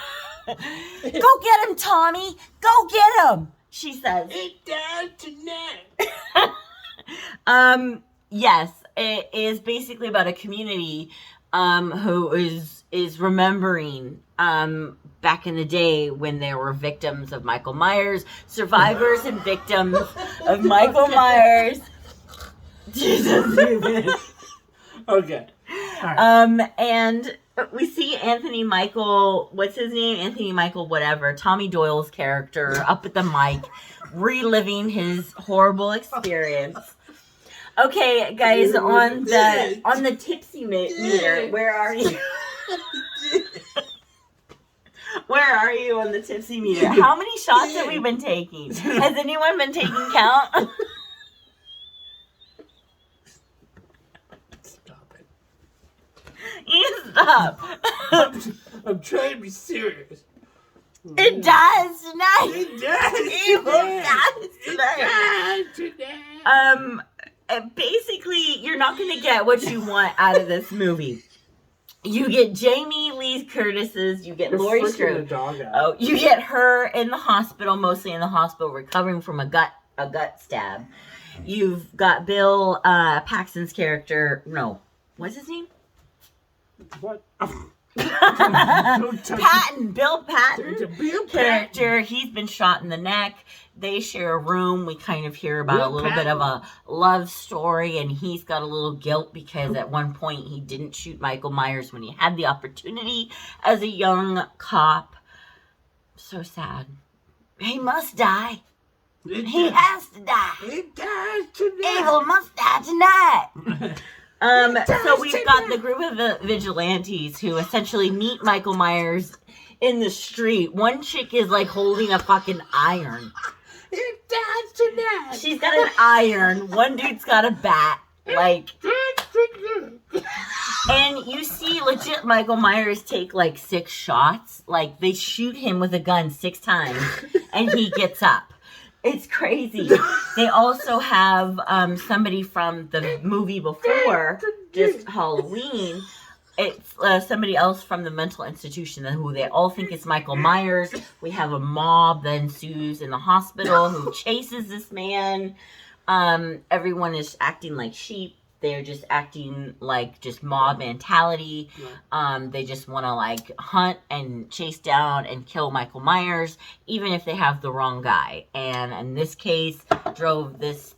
Go get him, Tommy. Go get him, she says. He dies tonight. Yes, it is basically about a community who is remembering back in the day when there were victims of Michael Myers, survivors and victims of Michael Myers. Jesus. Okay. Right. And we see Anthony Michael, what's his name? Anthony Michael whatever, Tommy Doyle's character up at the mic, reliving his horrible experience. Okay, guys, on the tipsy meter, where are you? Where are you on the tipsy meter? How many shots have we been taking? Has anyone been taking count? Stop it. You stop. I'm trying to be serious. It dies tonight. It does. Evil dies tonight. It dies today. Basically, you're not going to get what you want out of this movie. You get Jamie Lee Curtis's, you get Laurie Strode. Oh, you get her in the hospital, mostly in the hospital, recovering from a gut stab. You've got Bill Paxton's character. No, what's his name? What? Patton, Bill Patton Bill character. He's been shot in the neck. They share a room. We kind of hear about a little bit of a love story, and he's got a little guilt because at one point he didn't shoot Michael Myers when he had the opportunity as a young cop. So sad. He must die. He has to die. It dies tonight. Evil must die tonight. So we've got the group of vigilantes who essentially meet Michael Myers in the street. One chick is like holding a fucking iron. It dies tonight. She's got an iron. One dude's got a bat. Like, And you see legit Michael Myers take like 6 shots. Like they shoot him with a gun 6 times and he gets up. It's crazy. They also have somebody from the movie before, just Halloween. It's somebody else from the mental institution who they all think is Michael Myers. We have a mob that ensues in the hospital who chases this man. Everyone is acting like sheep. They're just acting like just mob mentality. They just want to like hunt and chase down and kill Michael Myers, even if they have the wrong guy. And in this case, drove this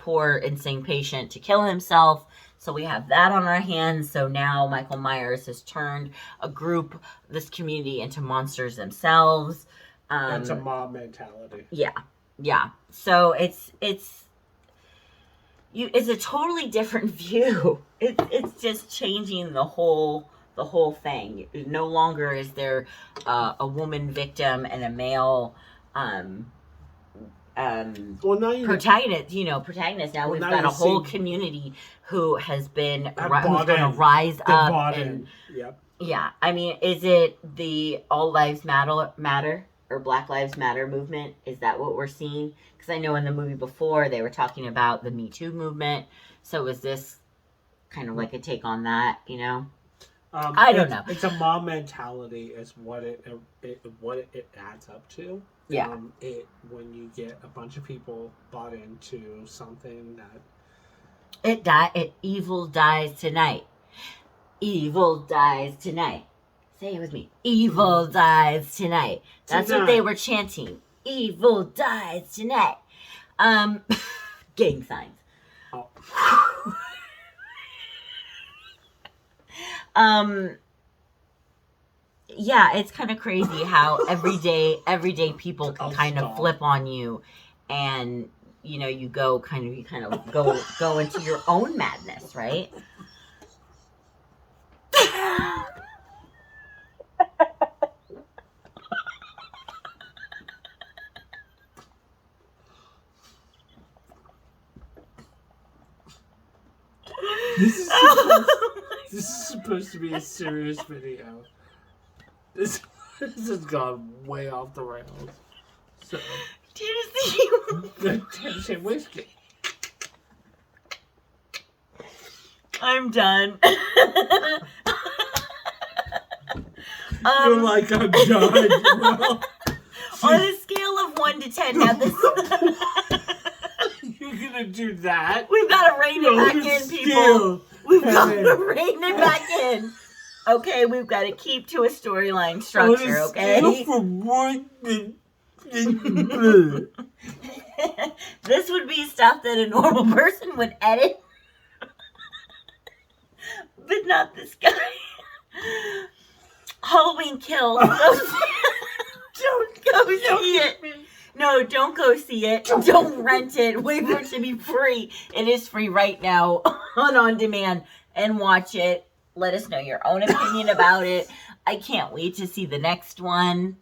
poor insane patient to kill himself. So we have that on our hands. So now Michael Myers has turned a group, this community, into monsters themselves. It's a mob mentality. Yeah. So it's a totally different view. It's just changing the whole thing. No longer is there a woman victim and a male protagonist. Protagonist. Now we've got a whole community who has been who's going to rise up and yep. Yeah. I mean, is it the All Lives Matter or Black Lives Matter movement? Is that what we're seeing? Because I know in the movie before they were talking about the Me Too movement. So is this kind of like a take on that? I don't know. It's a mob mentality, is what it adds up to. Yeah. When you get a bunch of people bought into something that evil dies tonight. Evil dies tonight. Say it with me. Evil dies tonight. That's what they were chanting. Evil dies tonight. Gang signs. Oh. Yeah, it's kind of crazy how everyday people can kind of flip on you, and you kind of go into your own madness, right? This is supposed to be a serious video. This has gone way off the rails. So, Tennessee the Tennessee whiskey. I'm done. You're like, I'm done. Well, on a scale of 1 to 10, now this. You're gonna do that? We've got to rein it back in, people. We've got to rein it back in. Okay, we've got to keep to a storyline structure, okay? From 1 to... This would be stuff that a normal person would edit. But not this guy. Halloween Kills. Don't go see it. No, don't go see it. Don't rent it. Wait for it to be free. It is free right now on demand. And watch it. Let us know your own opinion about it. I can't wait to see the next one.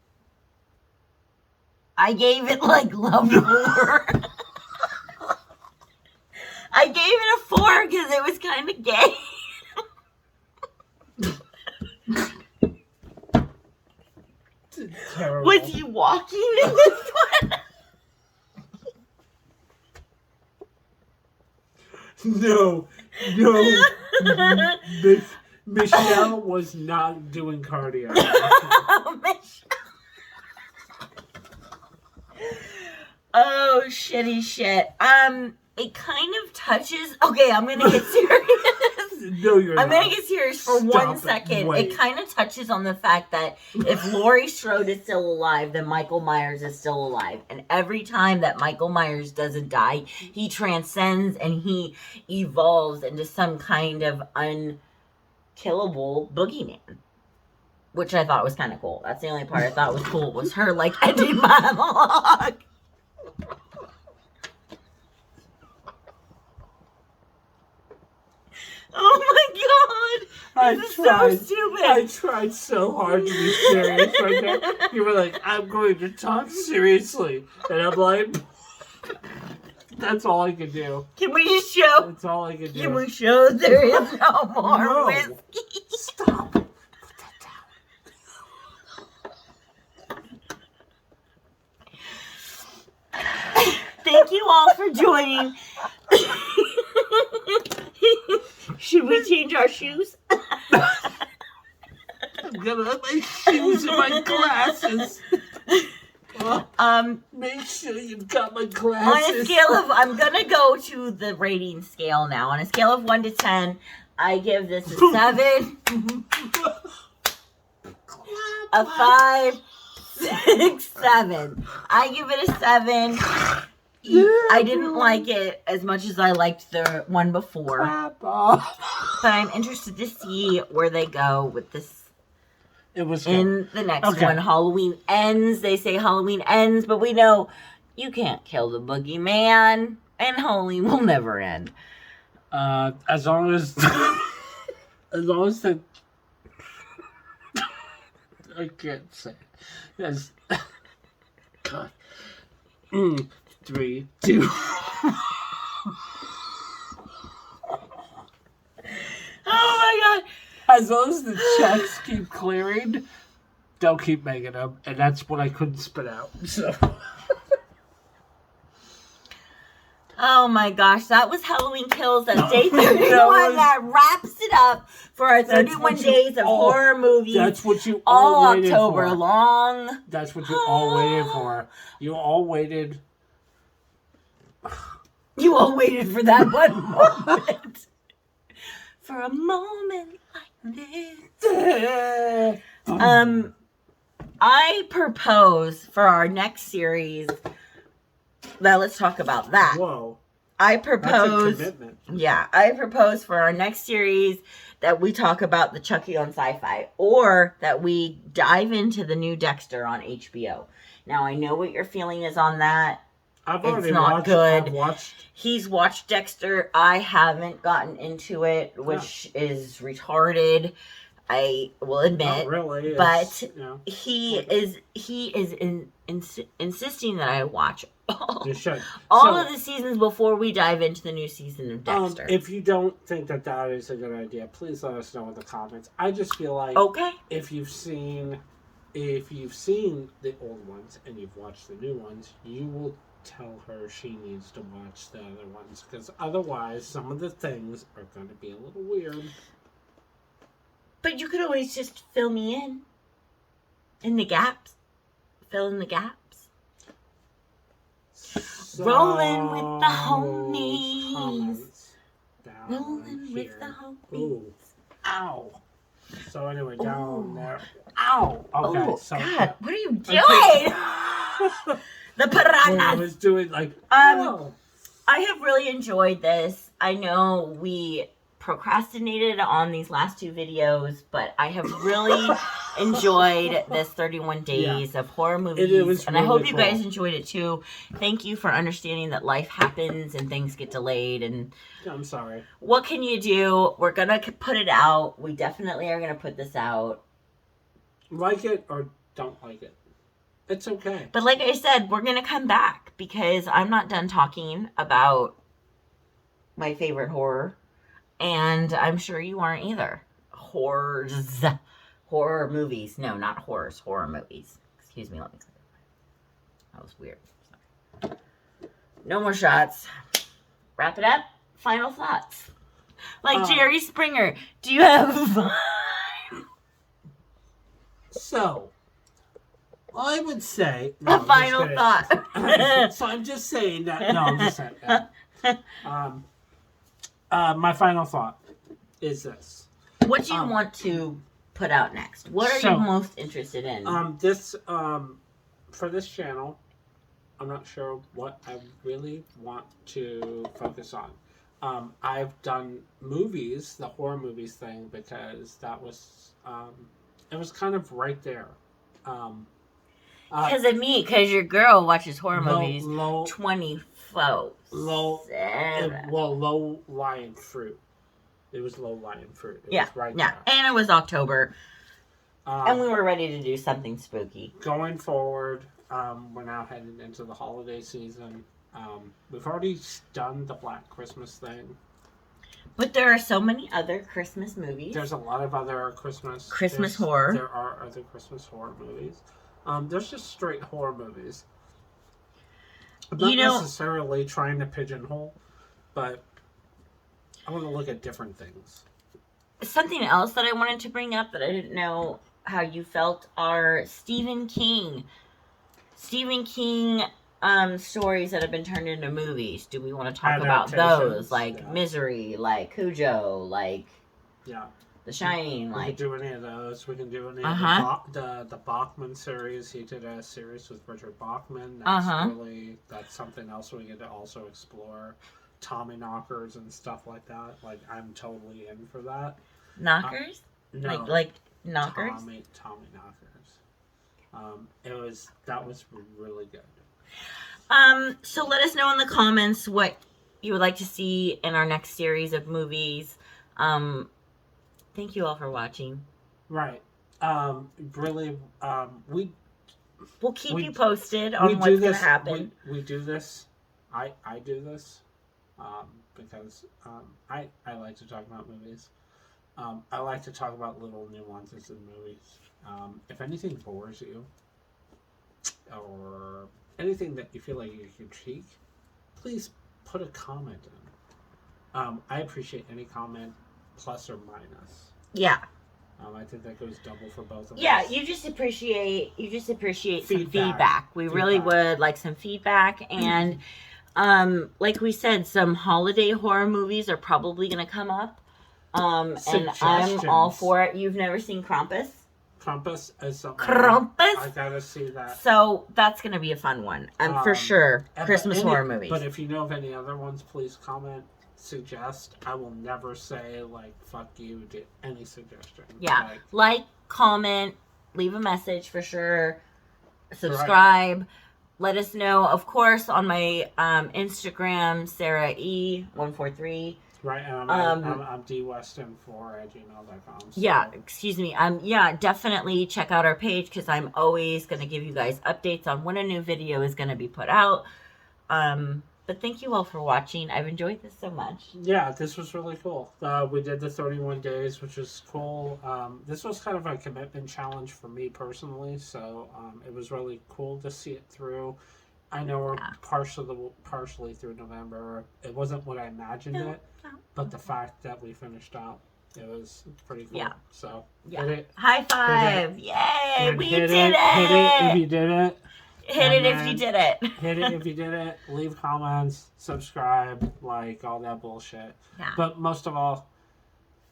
I gave it love 4. I gave it a 4 because it was kind of gay. Terrible. Was he walking in this one? No. Michelle was not doing cardio. Oh, shitty shit. It kind of touches. Okay, I'm gonna get serious. No, you're not. I'm gonna get serious for Stop 1 second. Wait. It kind of touches on the fact that if Laurie Strode is still alive, then Michael Myers is still alive. And every time that Michael Myers doesn't die, he transcends and he evolves into some kind of unkillable boogeyman. Which I thought was kind of cool. That's the only part I thought was cool, was her ending monologue. Oh my god! This is so stupid. I tried so hard to be serious right there. You were like, I'm going to talk seriously. And I'm like, That's all I can do. Can we just show? That's all I can do. Can we show there is no more No. whiskey? Stop. Put that down. Thank you all for joining. Should we change our shoes? I'm gonna have my shoes and my glasses. Make sure you've got my glasses. On a scale of, I'm gonna go to the rating scale now. On a scale of 1 to 10, I give this a 7, a 5, 6, 7. I give it a 7. I didn't like it as much as I liked the one before, Clap off. but I'm interested to see where they go with this. It was good. In the next Okay. one, Halloween ends. They say Halloween ends, but we know you can't kill the boogeyman, and Halloween will never end. As long as the I can't say. Yes. God. 3, 2. Oh my god! As long as the checks keep clearing, they'll keep making them, and that's what I couldn't spit out. So. Oh my gosh, that was Halloween Kills. That's day 31. was- That wraps it up for our That's 31 what you days of all- horror movies. That's what you all all waited October for. long. That's what you all waited for. You all waited. You all waited for that one moment. For a moment like this. I propose for our next series. Now let's talk about that. Whoa. I That's a propose. commitment. Yeah, I propose for our next series that we talk about the Chucky on Sci-Fi, or that we dive into the new Dexter on HBO. Now I know what your feeling is on that. I've It's already not watched. good. I've watched. He's watched Dexter. I haven't gotten into it, which is retarded. I will admit. Not really. but you know, He is insisting that I watch you should. all of the seasons before we dive into the new season of Dexter. If you don't think that that is a good idea, please let us know in the comments. I just feel like Okay. if you've seen the old ones and you've watched the new ones, you will tell her she needs to watch the other ones, because otherwise some of the things are going to be a little weird. But you could always just fill me in the gaps. Fill in the gaps. So, Rolling with the homies. comments down Rolling with here. the homies. Ooh. Ow. So anyway, down there. Ow. Okay. Oh, so God, what are you doing? I The piranhas. was doing like. I have really enjoyed this. I know we procrastinated on these last two videos, but I have really enjoyed this 31 days of horror movies. It was and I really hope you cool. guys enjoyed it too. Thank you for understanding that life happens and things get delayed. And I'm sorry. what can you do? We're going to put it out. We definitely are going to put this out. Like it or don't like it. It's okay. But like I said, we're going to come back because I'm not done talking about my favorite horror. And I'm sure you aren't either. Horror movies. No, not horrors. Horror movies. Excuse me. Let me clarify. That was weird. Sorry. No more shots. Wrap it up. Final thoughts. Like Jerry Springer. Do you have... So, I would say a final thought? So I'm just saying that. No, I'm just saying that. My final thought is this. What do you want to put out next? What are you most interested in? For this channel, I'm not sure what I really want to focus on. I've done movies, the horror movies thing, because that was it was kind of right there. Because of me, because your girl watches horror movies low 24/7. low lying fruit. It was low lying fruit. It was right yeah, there. and it was October, Um, and we were ready to do something spooky. Going forward, we're now heading into the holiday season. We've already done the Black Christmas thing. But there are so many other Christmas movies. There's a lot of other Christmas horror. There are other Christmas horror movies. There's just straight horror movies. I'm not necessarily trying to pigeonhole, but I want to look at different things. Something else that I wanted to bring up that I didn't know how you felt are Stephen King stories that have been turned into movies. Do we want to talk about those? Like Misery, like Cujo, like The Shining. We can do any of those. We can do any of the Bachman series. He did a series with Richard Bachman. That's something else we get to also explore. Tommy Knockers and stuff like that. Like, I'm totally in for that. Knockers? No, like Knockers? Tommy Knockers. That was really good. So let us know in the comments what you would like to see in our next series of movies. Thank you all for watching. Right. Really, we'll keep you posted on what's going to happen. We do this. I do this because I like to talk about movies. I like to talk about little nuances in movies. If anything bores you, or anything that you feel like you can critique, please put a comment in. I appreciate any comment, plus or minus. Yeah. I think that goes double for both of us. Yeah, you just appreciate some feedback. We really would like some feedback, and like we said, some holiday horror movies are probably going to come up. And I'm all for it. You've never seen Krampus? Krampus is something. Krampus? I gotta see that. So that's gonna be a fun one. For sure. Christmas horror movies. But if you know of any other ones, please comment, suggest. I will never say, like, fuck you to any suggestion. Yeah. Like, comment, leave a message for sure. Subscribe. Right. Let us know, of course, on my Instagram, Sarah E143. Right, and I'm dweston4@gmail.com. So. Yeah, excuse me. Definitely check out our page because I'm always going to give you guys updates on when a new video is going to be put out. But thank you all for watching. I've enjoyed this so much. Yeah, this was really cool. We did the 31 days, which was cool. This was kind of a commitment challenge for me personally, so it was really cool to see it through. I know we're partially through November. It wasn't what I imagined but the fact that we finished out, it was pretty cool. Yeah. So, hit it. High five. Yay, we did it. Hit it if you did it. Hit it if you did it. Hit it if you did it. Leave comments, subscribe, like, all that bullshit. Yeah. But most of all,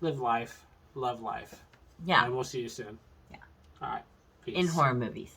live life, love life. Yeah. And we'll see you soon. Yeah. All right. Peace. In horror movies.